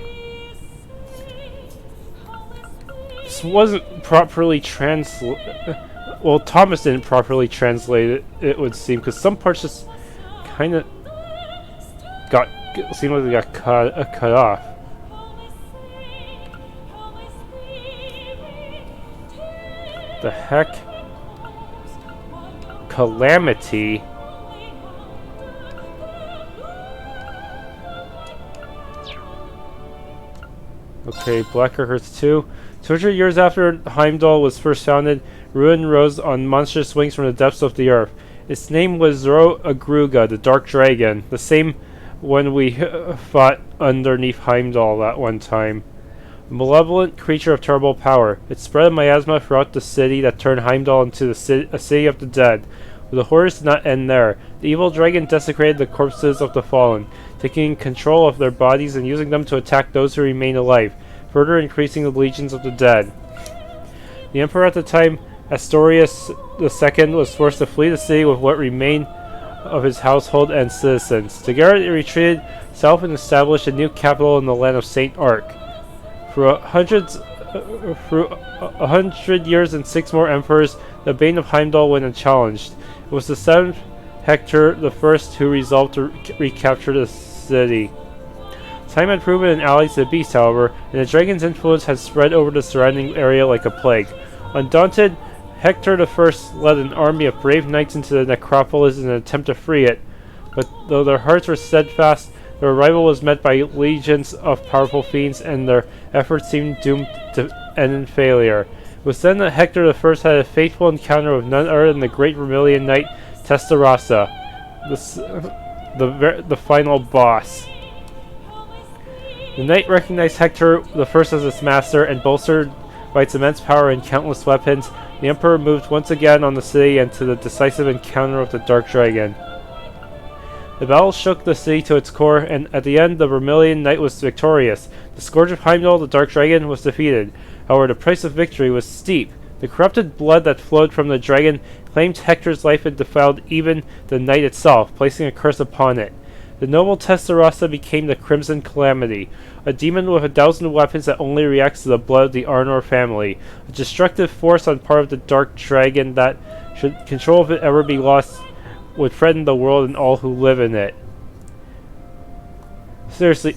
This wasn't properly translated. Well, Thomas didn't properly translate it, it would seem, because some parts just kind of seemed like they got cut off. The heck? Calamity? Okay, Black Earth 2. 200 years after Heimdallr was first founded, Rean rose on monstrous wings from the depths of the earth. Its name was Zoro-Agruga, the Dark Dragon, the same one we fought underneath Heimdallr that one time. A malevolent creature of terrible power. It spread a miasma throughout the city that turned Heimdallr into a city of the dead. But the horrors did not end there. The evil dragon desecrated the corpses of the fallen, taking control of their bodies and using them to attack those who remained alive, further increasing the legions of the dead. The emperor at the time, Astorius II, was forced to flee the city with what remained of his household and citizens. Together they retreated south and established a new capital in the land of Saint Ark. For 100 years and 6 more emperors, the bane of Heimdallr went unchallenged. It was the 7th Hector I who resolved to recapture the city. Time had proven an ally to the beast, however, and the dragon's influence had spread over the surrounding area like a plague. Undaunted, Hector I led an army of brave knights into the necropolis in an attempt to free it, but though their hearts were steadfast, their arrival was met by legions of powerful fiends, and their efforts seemed doomed to end in failure. It was then that Hector I had a fateful encounter with none other than the great Vermilion Knight Trista, the final boss. The knight recognized Hector I as its master, and bolstered by its immense power and countless weapons, the Emperor moved once again on the city and to the decisive encounter with the Dark Dragon. The battle shook the city to its core, and at the end the Vermilion Knight was victorious. The Scourge of Heimdallr, the Dark Dragon, was defeated. However, the price of victory was steep. The corrupted blood that flowed from the dragon claimed Hector's life and defiled even the knight itself, placing a curse upon it. The noble Trista became the Crimson Calamity, a demon with 1,000 weapons that only reacts to the blood of the Arnor family, a destructive force on part of the Dark Dragon that, should control if it ever be lost, would threaten the world and all who live in it. Seriously,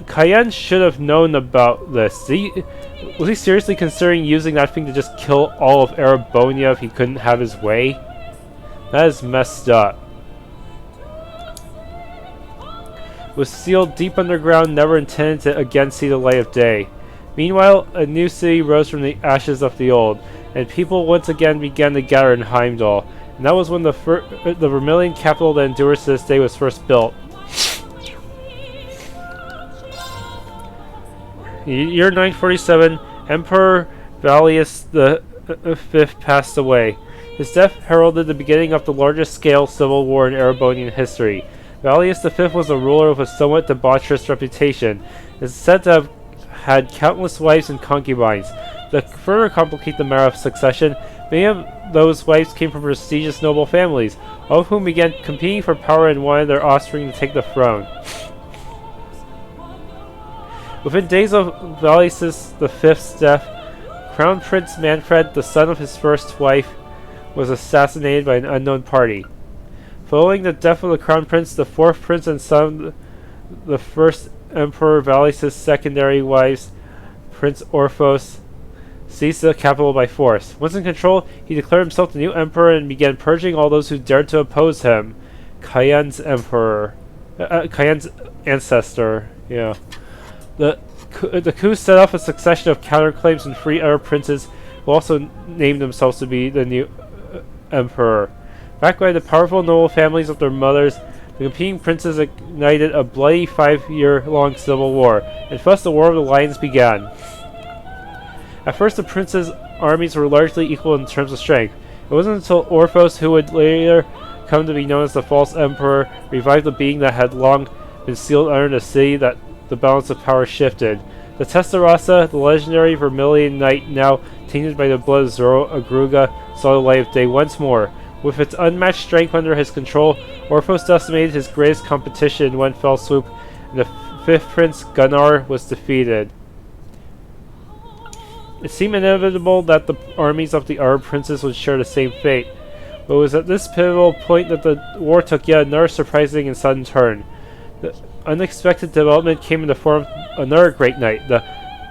Cayenne should have known about this. Was he seriously considering using that thing to just kill all of Erebonia if he couldn't have his way? That is messed up. Was sealed deep underground, never intended to again see the light of day. Meanwhile, a new city rose from the ashes of the old, and people once again began to gather in Heimdallr, and that was when the Vermilion capital that endures to this day was first built. Year 947, Emperor Valius V passed away. His death heralded the beginning of the largest-scale civil war in Erebonian history. Valius V was a ruler with a somewhat debaucherous reputation, and is said to have had countless wives and concubines. To further complicate the matter of succession, many of those wives came from prestigious noble families, all of whom began competing for power and wanted their offspring to take the throne. Within days of Valius V's death, Crown Prince Manfred, the son of his first wife, was assassinated by an unknown party. Following the death of the Crown Prince, the fourth prince and son of the first Emperor Valis' secondary wives, Prince Orphos, seized the capital by force. Once in control, he declared himself the new emperor and began purging all those who dared to oppose him. Cayenne's ancestor. Yeah. The coup set off a succession of counterclaims and freed Arab princes who also named themselves to be the new emperor. Backed by the powerful noble families of their mothers, the competing princes ignited a bloody 5-year-long civil war, and thus the War of the Lions began. At first, the princes' armies were largely equal in terms of strength. It wasn't until Orphos, who would later come to be known as the False Emperor, revived the being that had long been sealed under the city, that the balance of power shifted. The Testarossa, the legendary Vermilion Knight, now tainted by the blood of Zoro Agruga, saw the light of day once more. With its unmatched strength under his control, Orphos decimated his greatest competition in one fell swoop, and the 5th Prince, Gunnar, was defeated. It seemed inevitable that the armies of the Arab princes would share the same fate, but it was at this pivotal point that the war took yet another surprising and sudden turn. The unexpected development came in the form of another great knight, the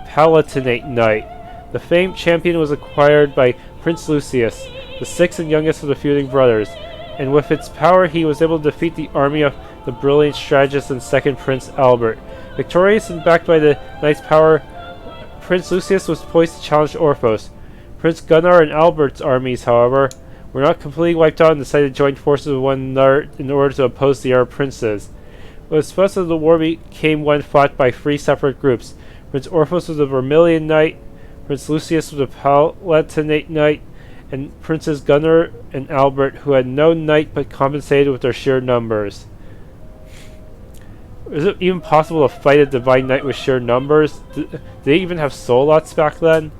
Palatinate Knight. The famed champion was acquired by Prince Lucius, the 6th and youngest of the feuding brothers, and with its power he was able to defeat the army of the brilliant strategist and second Prince Albert. Victorious and backed by the knight's power, Prince Lucius was poised to challenge Orphos. Prince Gunnar and Albert's armies, however, were not completely wiped out and decided to join forces with one another in order to oppose the Arab princes. It was thus that the war became one fought by 3 separate groups. Prince Orphos was the Vermilion Knight, Prince Lucius was the Palatinate Knight, and Princes Gunnar and Albert, who had no knight but compensated with their sheer numbers. Is it even possible to fight a divine knight with sheer numbers? Did they even have soul lots back then?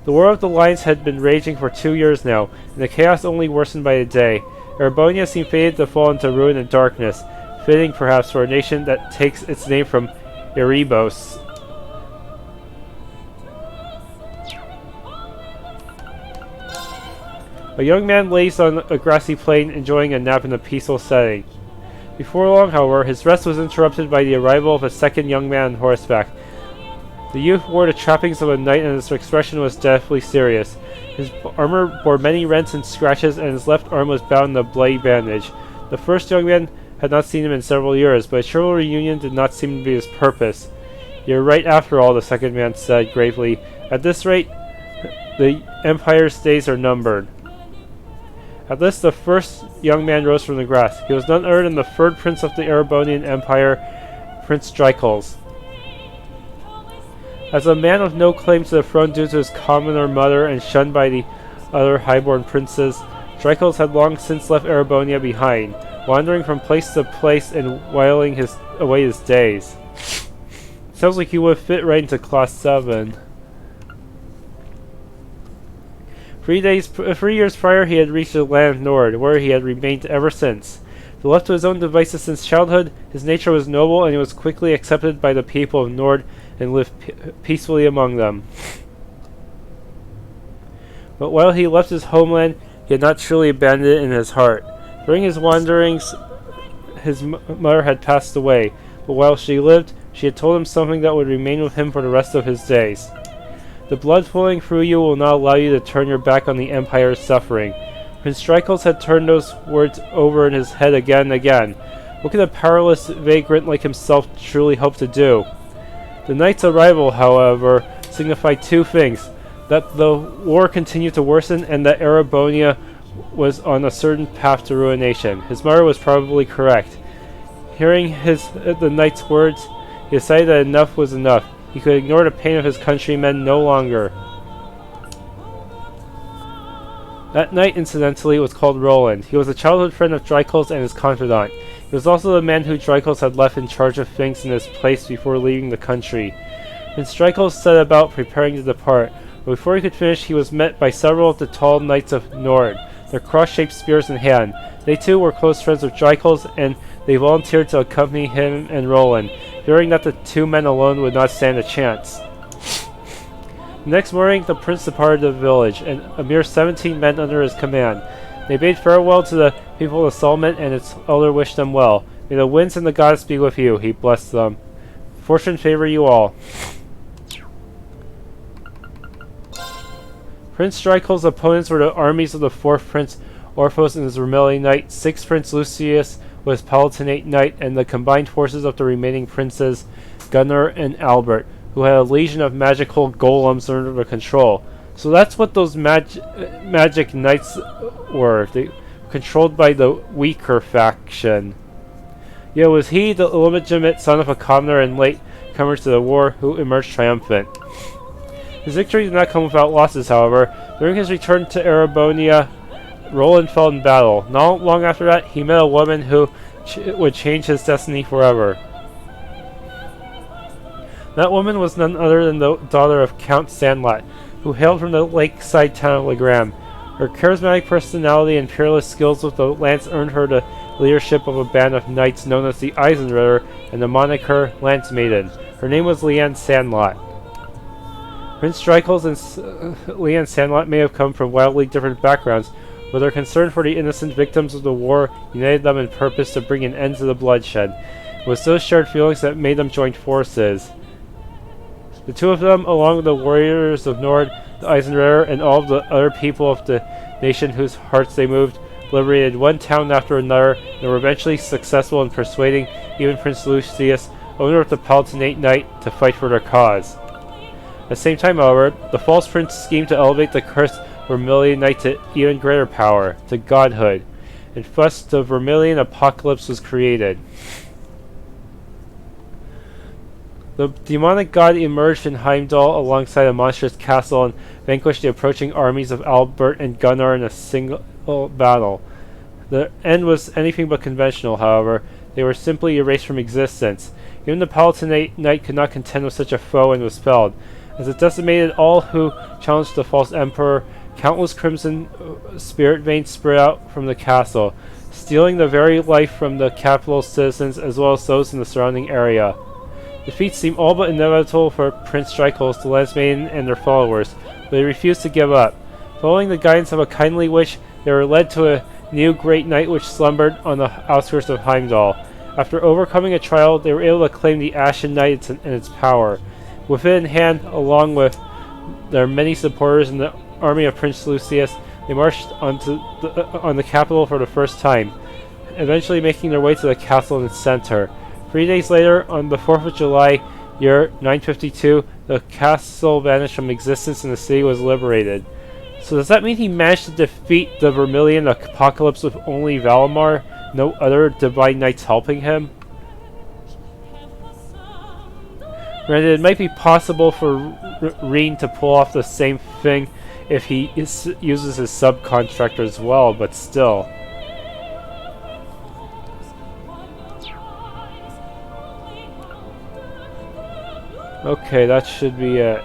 The War of the Lions had been raging for 2 years now, and the chaos only worsened by the day. Erebonia seemed fated to fall into ruin and darkness, fitting perhaps for a nation that takes its name from Erebos. A young man lays on a grassy plain, enjoying a nap in a peaceful setting. Before long, however, his rest was interrupted by the arrival of a second young man on horseback. The youth wore the trappings of a knight, and his expression was deathly serious. His armor bore many rents and scratches, and his left arm was bound in a bloody bandage. The first young man had not seen him in several years, but a cheerful reunion did not seem to be his purpose. "You're right after all," the second man said gravely. "At this rate, the Empire's days are numbered." At this, the first young man rose from the grass. He was none other than the 3rd Prince of the Erebonian Empire, Prince Drykles. As a man with no claim to the throne due to his commoner mother and shunned by the other highborn princes, Drykles had long since left Erebonia behind, wandering from place to place and whiling away his days. Sounds like he would fit right into Class 7. 3 years prior, he had reached the land of Nord, where he had remained ever since. Though left to his own devices since childhood, his nature was noble, and he was quickly accepted by the people of Nord and lived peacefully among them. But while he left his homeland, he had not truly abandoned it in his heart. During his wanderings, his mother had passed away, but while she lived, she had told him something that would remain with him for the rest of his days. "The blood flowing through you will not allow you to turn your back on the Empire's suffering." Prince Drykles had turned those words over in his head again and again. What could a powerless vagrant like himself truly hope to do? The knight's arrival, however, signified 2 things: that the war continued to worsen, and that Erebonia was on a certain path to ruination. His mother was probably correct. Hearing the knight's words, he decided that enough was enough. He could ignore the pain of his countrymen no longer. That knight, incidentally, was called Roland. He was a childhood friend of Drykles and his confidant. He was also the man who Drykles had left in charge of things in his place before leaving the country. Prince Drykles set about preparing to depart, but before he could finish, he was met by several of the tall knights of Nord, their cross-shaped spears in hand. They too were close friends of Drykles, and they volunteered to accompany him and Roland, fearing that the 2 men alone would not stand a chance. The next morning, the prince departed the village, and a mere 17 men under his command. They bade farewell to the people of the settlement, and its elder wished them well. May the winds and the goddess be with you. He blessed them. Fortune favor you all. Prince Strykel's opponents were the armies of the 4th Prince Orphos and his Vermilion Knight, 6th Prince Lucius with his Palatinate Knight, and the combined forces of the remaining princes, Gunnar and Albert, who had a legion of magical golems under their control. So that's what those magic knights were. They were controlled by the weaker faction. Yet it was he, the illegitimate son of a commoner and late comer to the war, who emerged triumphant. His victory did not come without losses, however. During his return to Erebonia, Roland fell in battle. Not long after that, he met a woman who would change his destiny forever. That woman was none other than the daughter of Count Sandlot, who hailed from the lakeside town of Legram. Her charismatic personality and peerless skills with the lance earned her the leadership of a band of knights known as the Eisenritter and the moniker Lance Maiden. Her name was Leanne Sandlot. Prince Strykel's and Leanne Sandlot may have come from wildly different backgrounds, but their concern for the innocent victims of the war united them in purpose to bring an end to the bloodshed. It was those shared feelings that made them join forces. The two of them, along with the warriors of Nord, the Eisenritter, and all of the other people of the nation whose hearts they moved, liberated one town after another, and were eventually successful in persuading even Prince Lucius, owner of the Palatinate Knight, to fight for their cause. At the same time, however, the false prince schemed to elevate the cursed Vermilion Knight to even greater power, to godhood, and thus the Vermilion Apocalypse was created. The demonic god emerged in Heimdallr alongside a monstrous castle and vanquished the approaching armies of Albert and Gunnar in a single battle. The end was anything but conventional, however. They were simply erased from existence. Even the Palatinate Knight could not contend with such a foe and was felled. As it decimated all who challenged the false emperor, countless crimson spirit veins spread out from the castle, stealing the very life from the capital's citizens as well as those in the surrounding area. Defeat seemed all but inevitable for Prince Strykel, the Lance Maiden, and their followers, but they refused to give up. Following the guidance of a kindly witch, they were led to a new great knight which slumbered on the outskirts of Heimdallr. After overcoming a trial, they were able to claim the Ashen Knight and its power. With it in hand, along with their many supporters in the army of Prince Lucius, they marched on the capital for the first time, eventually making their way to the castle in its center. 3 days later, on the 4th of July, year 952, the castle vanished from existence and the city was liberated. So does that mean he managed to defeat the Vermilion Apocalypse with only Valimar? No other divine knights helping him? Granted, it might be possible for Rean to pull off the same thing if he uses his subcontractor as well, but still. Okay, that should be it.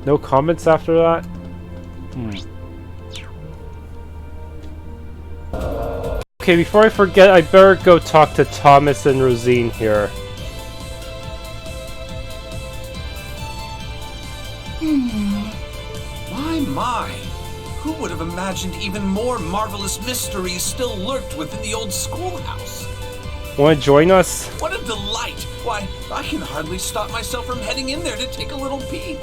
No comments after that? Okay, before I forget, I better go talk to Thomas and Rosine here. My. Who would have imagined even more marvelous mysteries still lurked within the old schoolhouse? Want to join us? What a delight! Why, I can hardly stop myself from heading in there to take a little peek.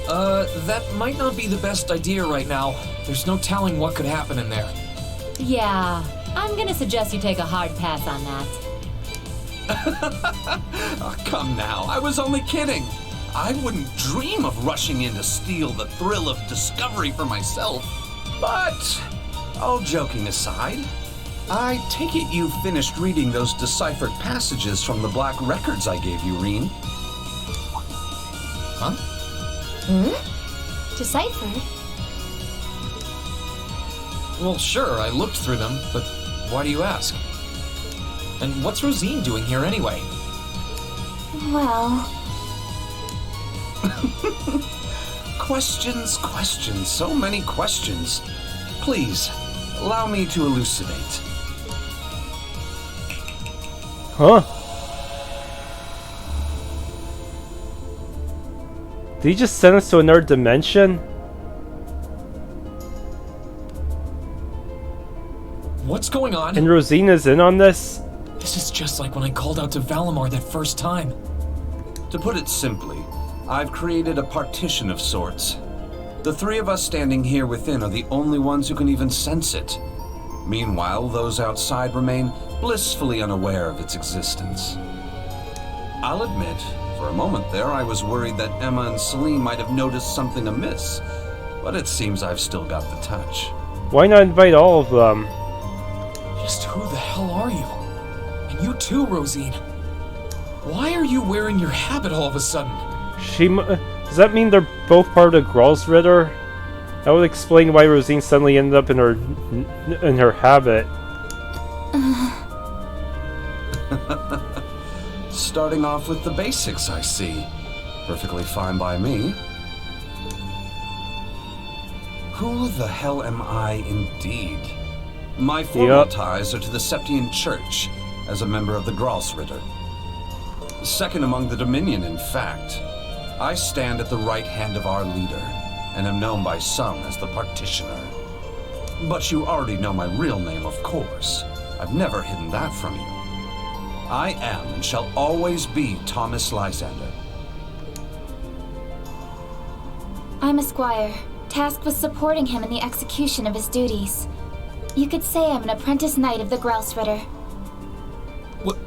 That might not be the best idea right now. There's no telling what could happen in there. Yeah, I'm gonna suggest you take a hard pass on that. Oh, come now, I was only kidding. I wouldn't dream of rushing in to steal the thrill of discovery for myself. But, all joking aside, I take it you finished reading those deciphered passages from the black records I gave you, Rean. Huh? Deciphered? Well, sure, I looked through them, but why do you ask? And what's Rosine doing here anyway? Well... Questions, so many questions. Please, allow me to elucidate. Did he just send us to another dimension? What's going on? And Rosina's in on this? This is just like when I called out to Valimar that first time. To put it simply, I've created a partition of sorts. The three of us standing here within are the only ones who can even sense it. Meanwhile, those outside remain blissfully unaware of its existence. I'll admit, for a moment there, I was worried that Emma and Celine might have noticed something amiss, but it seems I've still got the touch. Why not invite all of them? Just who the hell are you? And you too, Rosine. Why are you wearing your habit all of a sudden? Does that mean they're both part of the Grolsritter? That would explain why Rosine suddenly ended up in her habit. Starting off with the basics, I see. Perfectly fine by me. Who the hell am I indeed? My formal ties are to the Septian Church, as a member of the Grolsritter. Second among the Dominion, in fact. I stand at the right hand of our leader, and am known by some as the Partitioner. But you already know my real name, of course. I've never hidden that from you. I am and shall always be Thomas Lysander. I'm a squire, tasked with supporting him in the execution of his duties. You could say I'm an apprentice knight of the Grolsritter. What?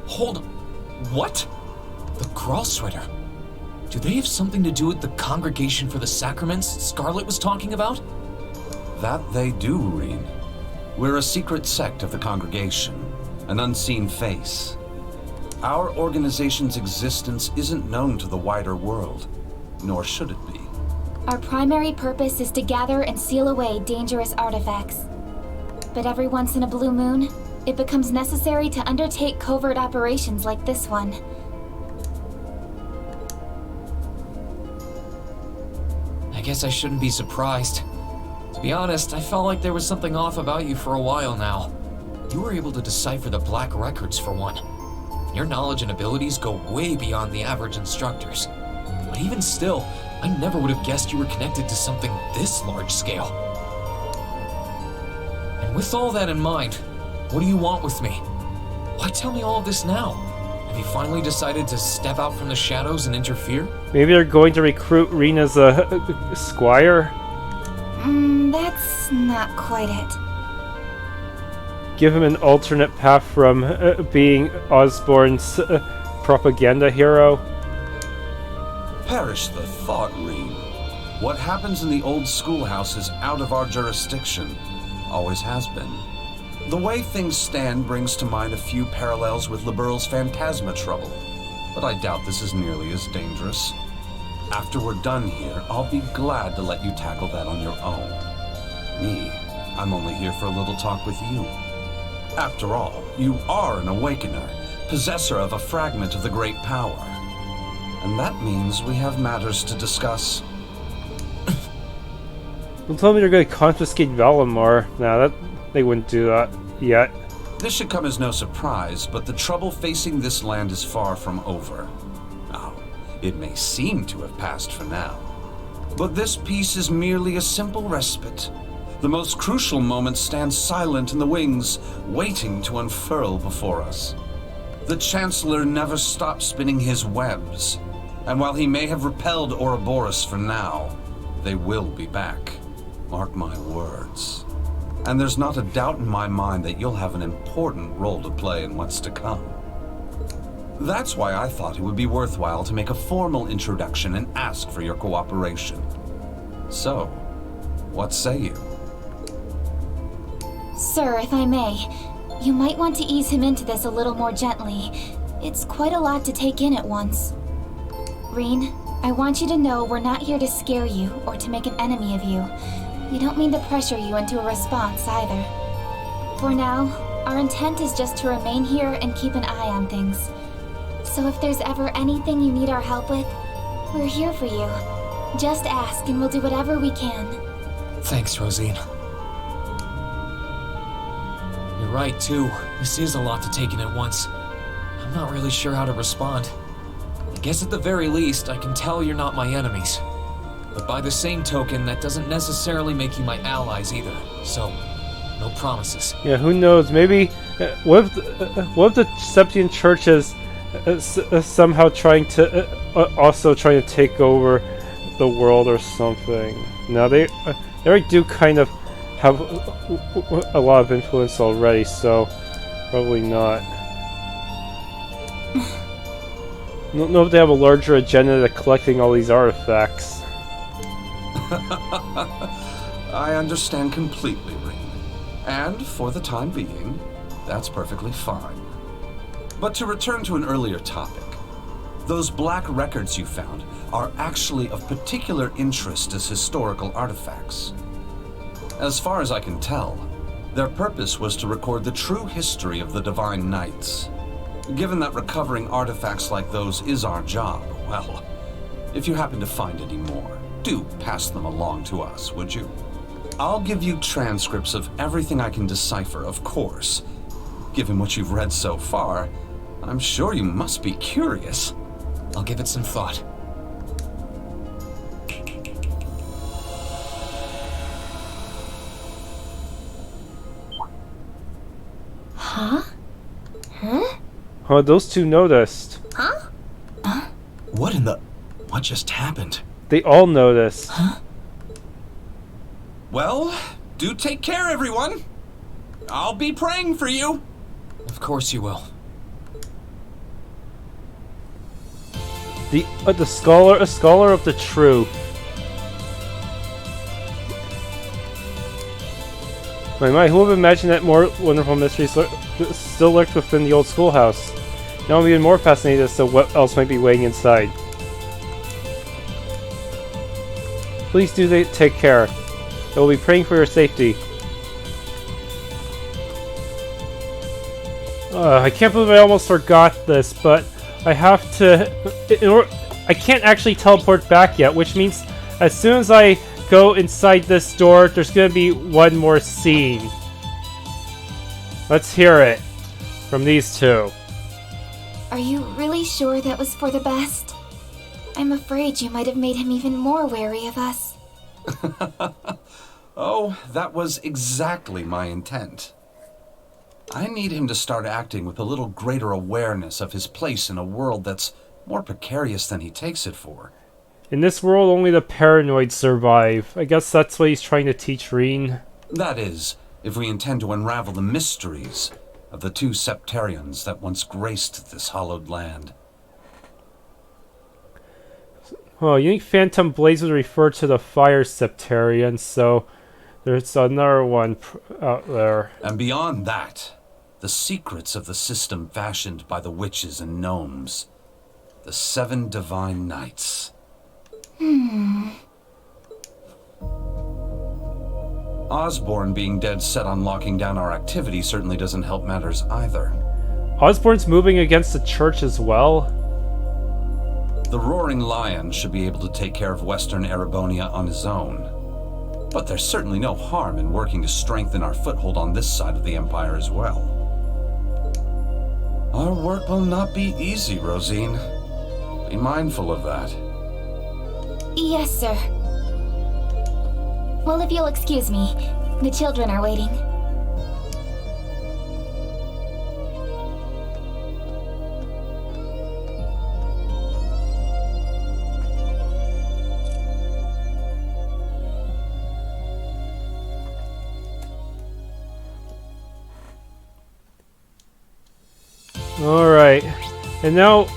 Hold on. What? The Grolsritter? Do they have something to do with the Congregation for the Sacraments Scarlet was talking about? That they do, Rean. We're a secret sect of the Congregation, an unseen face. Our organization's existence isn't known to the wider world, nor should it be. Our primary purpose is to gather and seal away dangerous artifacts. But every once in a blue moon, it becomes necessary to undertake covert operations like this one. I guess I shouldn't be surprised. To be honest, I felt like there was something off about you for a while now. You were able to decipher the Black Records for one. Your knowledge and abilities go way beyond the average instructors. But even still, I never would have guessed you were connected to something this large scale. And with all that in mind, what do you want with me? Why tell me all of this now? Have you finally decided to step out from the shadows and interfere? Maybe they're going to recruit Rean as a squire? That's not quite it. Give him an alternate path from being Osborne's propaganda hero? Perish the thought, Rean. What happens in the old schoolhouse is out of our jurisdiction. Always has been. The way things stand brings to mind a few parallels with Liberal's Phantasma trouble, but I doubt this is nearly as dangerous. After we're done here, I'll be glad to let you tackle that on your own. Me, I'm only here for a little talk with you. After all, you are an awakener, possessor of a fragment of the great power. And that means we have matters to discuss. Don't tell me they're going to confiscate Valimar. Nah, they wouldn't do that yet. This should come as no surprise, but the trouble facing this land is far from over. Now, it may seem to have passed for now, but this peace is merely a simple respite. The most crucial moment stands silent in the wings, waiting to unfurl before us. The Chancellor never stops spinning his webs, and while he may have repelled Ouroboros for now, they will be back. Mark my words. And there's not a doubt in my mind that you'll have an important role to play in what's to come. That's why I thought it would be worthwhile to make a formal introduction and ask for your cooperation. So, what say you? Sir, if I may, you might want to ease him into this a little more gently. It's quite a lot to take in at once. Rean, I want you to know we're not here to scare you or to make an enemy of you. We don't mean to pressure you into a response either. For now, our intent is just to remain here and keep an eye on things. So if there's ever anything you need our help with, we're here for you. Just ask and we'll do whatever we can. Thanks, Rosine. You're right, too. This is a lot to take in at once. I'm not really sure how to respond. guess at the very least, I can tell you're not my enemies. But by the same token, that doesn't necessarily make you my allies either. So, no promises. Yeah, who knows? Maybe what if the Septian Church is somehow trying to also trying to take over the world or something? No, they do kind of have a lot of influence already, so probably not. I don't know if they have a larger agenda than collecting all these artifacts. I understand completely, Rean. And for the time being, that's perfectly fine. But to return to an earlier topic, those black records you found are actually of particular interest as historical artifacts. As far as I can tell, their purpose was to record the true history of the Divine Knights. Given that recovering artifacts like those is our job, well, if you happen to find any more, do pass them along to us, would you? I'll give you transcripts of everything I can decipher, of course. Given what you've read so far, I'm sure you must be curious. I'll give it some thought. Huh? Huh? Oh, those two noticed. Huh? What in the... What just happened? They all noticed. Well, do take care, everyone. I'll be praying for you. Of course you will. The scholar, a scholar of the truth. My, who would have imagined that more wonderful mysteries still lurked within the old schoolhouse? Now I'm even more fascinated as to what else might be waiting inside. Please do take care. I will be praying for your safety. I can't believe I almost forgot this, but I have to... I can't actually teleport back yet, which means as soon as I go inside this door, there's going to be one more scene. Let's hear it from these two. Are you really sure that was for the best? I'm afraid you might have made him even more wary of us. Oh, that was exactly my intent. I need him to start acting with a little greater awareness of his place in a world that's more precarious than he takes it for. In this world, only the paranoid survive. I guess that's what he's trying to teach Rean. That is, if we intend to unravel the mysteries of the two Septarians that once graced this hallowed land. Oh, you think Phantom Blaze would refer to the Fire Septarian, so there's another one out there. And beyond that, the secrets of the system fashioned by the witches and gnomes. The 7 Divine Knights. Osborne being dead set on locking down our activity certainly doesn't help matters either. Osborne's moving against the church as well. The Roaring Lion should be able to take care of Western Erebonia on his own. But there's certainly no harm in working to strengthen our foothold on this side of the Empire as well. Our work will not be easy, Rosine. Be mindful of that. Yes, sir. Well, if you'll excuse me, the children are waiting. Alright. And now...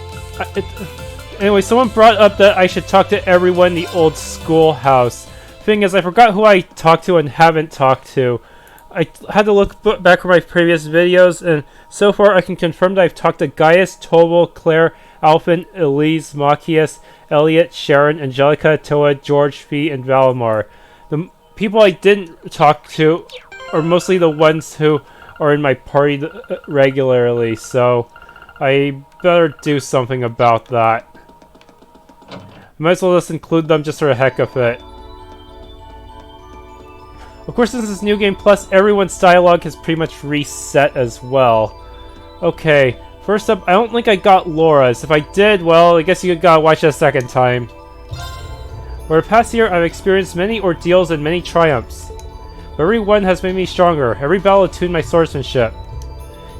anyway, someone brought up that I should talk to everyone in the old schoolhouse. Thing is, I forgot who I talked to and haven't talked to. I had to look back for my previous videos, and so far I can confirm that I've talked to Gaius, Tobal, Claire, Alphen, Elise, Machias, Elliot, Sharon, Angelica, Toa, George, Fee, and Valimar. The people I didn't talk to are mostly the ones who are in my party regularly, so I better do something about that. Might as well just include them just for the heck of it. Of course, since this New Game Plus, everyone's dialogue has pretty much reset as well. Okay, First up, I don't think I got Laura's. If I did, well, I guess you gotta watch it a second time. Over the past year, I've experienced many ordeals and many triumphs. But every one has made me stronger. Every battle attuned my swordsmanship.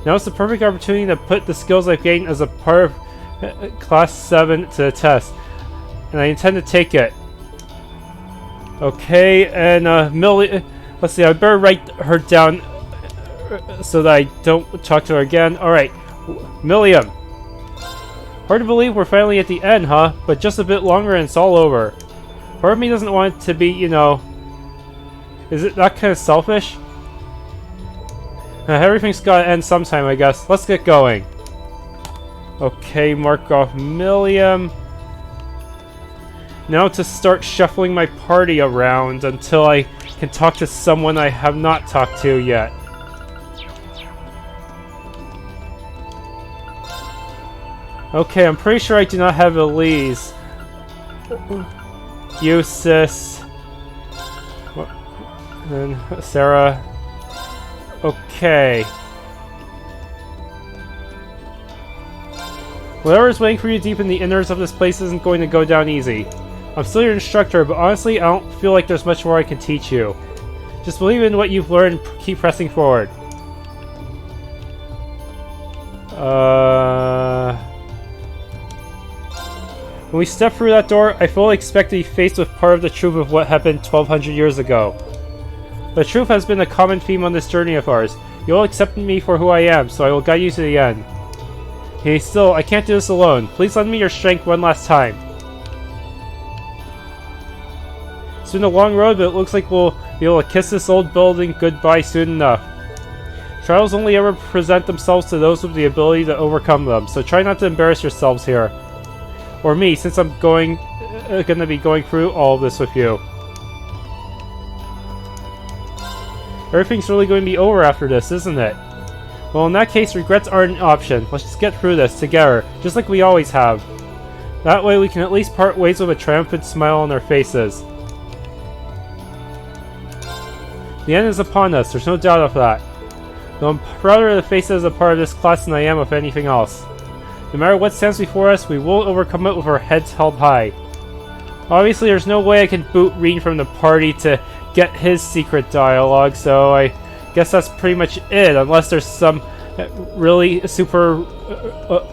Now it's the perfect opportunity to put the skills I've gained as a part of Class VII to the test. And I intend to take it. Okay, and let's see, I better write her down so that I don't talk to her again. Alright, Milliam. Hard to believe we're finally at the end, huh? But just a bit longer and it's all over. Part of me doesn't want it to be, you know... Is it that kind of selfish? Everything's gotta end sometime, I guess. Let's get going. Okay, mark off Milliam. Now to start shuffling my party around until I can talk to someone I have not talked to yet. Okay, I'm pretty sure I do not have Elise. Eustace. And Sarah. Okay. Whatever is waiting for you deep in the innards of this place isn't going to go down easy. I'm still your instructor, but honestly, I don't feel like there's much more I can teach you. Just believe in what you've learned and keep pressing forward. When we step through that door, I fully expect to be faced with part of the truth of what happened 1200 years ago. The truth has been a common theme on this journey of ours. You will accept me for who I am, so I will guide you to the end. Hey, still, I can't do this alone. Please lend me your strength one last time. It's been a long road, but it looks like we'll be able to kiss this old building goodbye soon enough. Trials only ever present themselves to those with the ability to overcome them, so try not to embarrass yourselves here. Or me, since I'm gonna be going through all of this with you. Everything's really going to be over after this, isn't it? Well, in that case, regrets aren't an option. Let's just get through this together, just like we always have. That way we can at least part ways with a triumphant smile on our faces. The end is upon us, there's no doubt of that. Though I'm prouder of the faces as a part of this class than I am of anything else. No matter what stands before us, we will overcome it with our heads held high. Obviously, there's no way I can boot Rean from the party to get his secret dialogue, so I guess that's pretty much it, unless there's some really super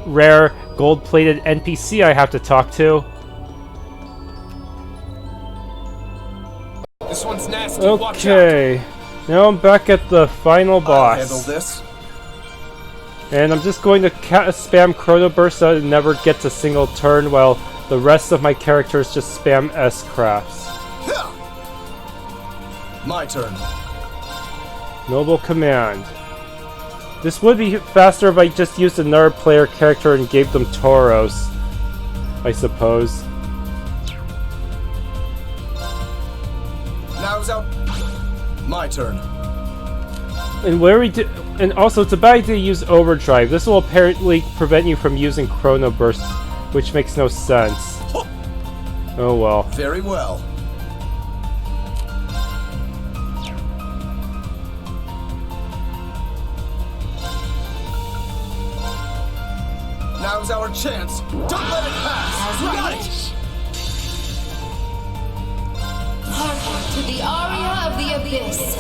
rare gold-plated NPC I have to talk to. This one's nasty. Okay, now I'm back at the final boss. I'll handle this. And I'm just going to spam Chrono Burst so I never get a single turn while the rest of my characters just spam S-crafts. My turn. Noble command. This would be faster if I just used another player character and gave them Tauros, I suppose. Now's out. My turn. And where we do, and also it's a bad idea to use Overdrive. This will apparently prevent you from using Chrono Burst, which makes no sense. Oh well. Very well. Now's our chance. Don't let it pass. We got it. Hearken to the aria of the abyss.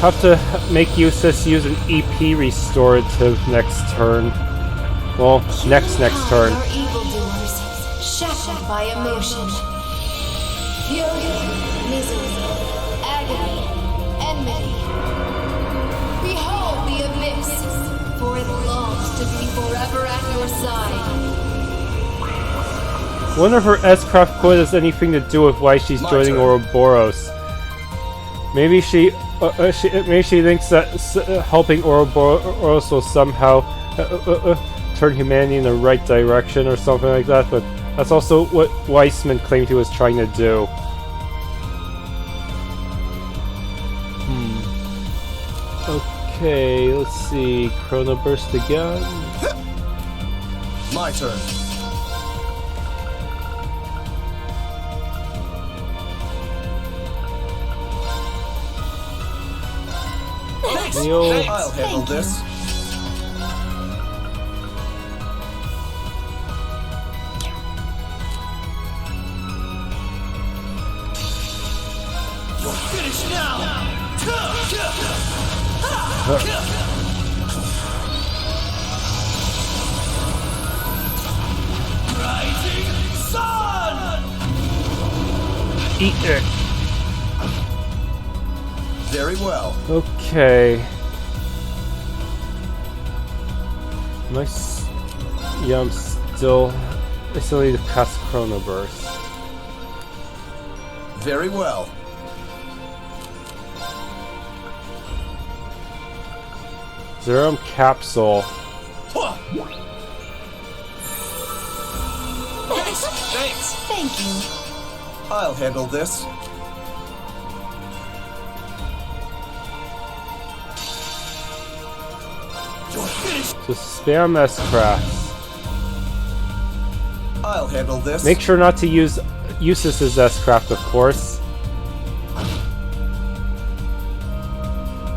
Have to make Eustace use an EP restorative next turn. Well, next turn. Our evildoers, shackled by emotion, fury, misery, agony, enmity. Behold the abyss, for it longs to be forever at your side. Wonder if her S-craft quote has anything to do with why she's joining Ouroboros. Maybe she thinks that helping Ouroboros will somehow turn humanity in the right direction or something like that, but that's also what Weissman claimed he was trying to do. Okay, let's see. Chrono Burst again. My turn. Neil. I'll handle this. Rising sun! Eat it. Very well. Okay. Nice. Yeah, I still need to cast Chrono Burst. Very well. Zerum Capsule. Thanks. Thank you. I'll handle this. So spam S-Crafts. I'll handle this. Make sure not to use Eustace's S-Craft, of course.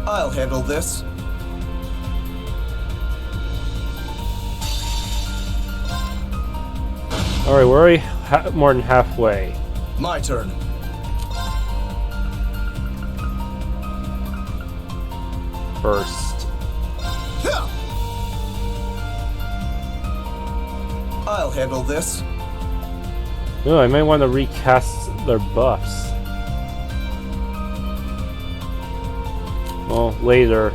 I'll handle this. Alright, we're already more than halfway. My turn. First. I'll handle this. No, I might want to recast their buffs. Well, later.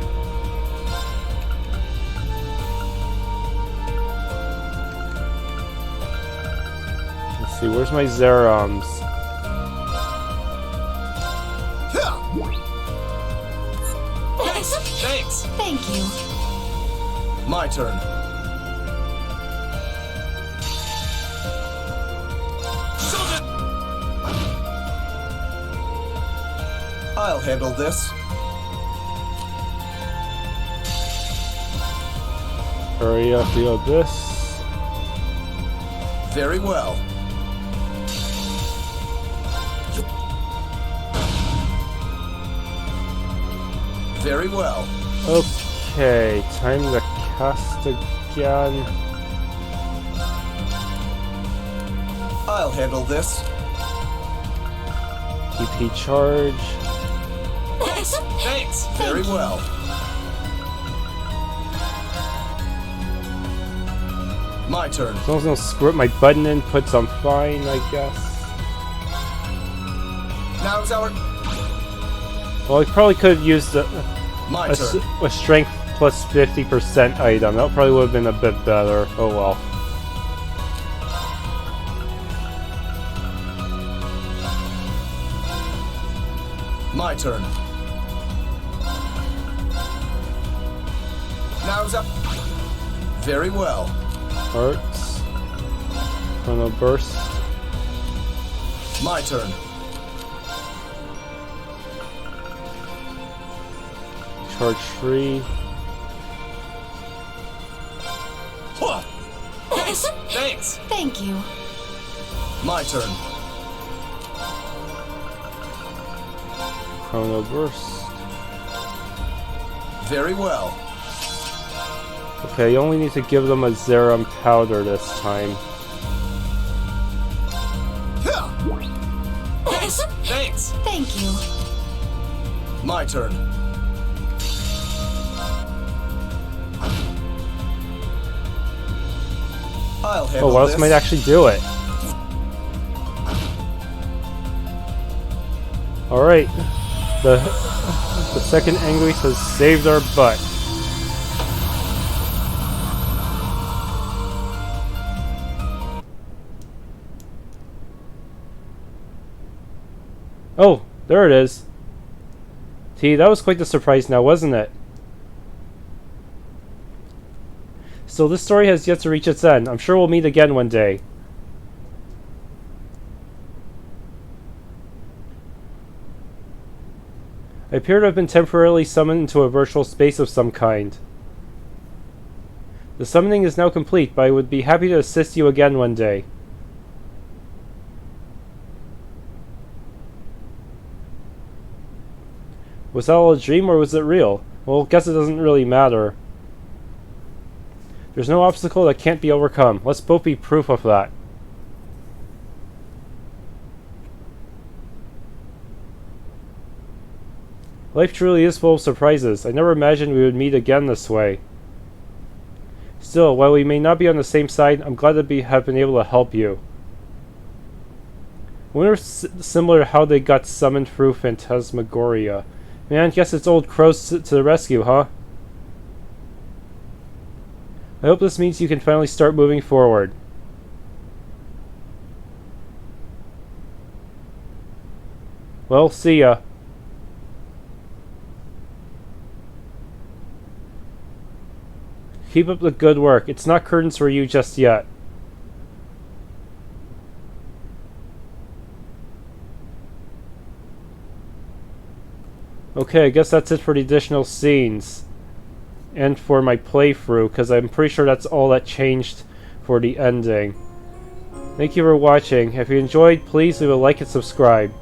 Let's see, where's my Zerums? Thanks. Thank you. My turn. I'll handle this. Hurry up the abyss. Very well. Very well. Okay, time to cast again. I'll handle this. EP charge. Thanks. Very well. My turn. As long as I don't screw up my button inputs, I'm fine, I guess. Now's our... Well, I probably could have used My turn. a strength plus 50% item. That probably would have been a bit better. Oh well. My turn. Now's up. Very well. Hearts. Chrono Burst. My turn. Charge free. Thanks. Thank you. My turn. Chrono Burst. Very well. Okay, you only need to give them a Zerum powder this time. Thanks. Thank you. My turn. I'll handle Oh, what else this. might actually do it? Alright. The second Anguish has saved our butt. Oh, there it is. T, that was quite the surprise now, wasn't it? Still, this story has yet to reach its end. I'm sure we'll meet again one day. I appear to have been temporarily summoned into a virtual space of some kind. The summoning is now complete, but I would be happy to assist you again one day. Was that all a dream, or was it real? Well, I guess it doesn't really matter. There's no obstacle that can't be overcome. Let's both be proof of that. Life truly is full of surprises. I never imagined we would meet again this way. Still, while we may not be on the same side, I'm glad to have been able to help you. I wonder if similar to how they got summoned through Phantasmagoria. Man, guess it's old crows to the rescue, huh? I hope this means you can finally start moving forward. Well, see ya. Keep up the good work. It's not curtains for you just yet. Okay, I guess that's it for the additional scenes. And for my playthrough, because I'm pretty sure that's all that changed for the ending. Thank you for watching. If you enjoyed, please leave a like and subscribe.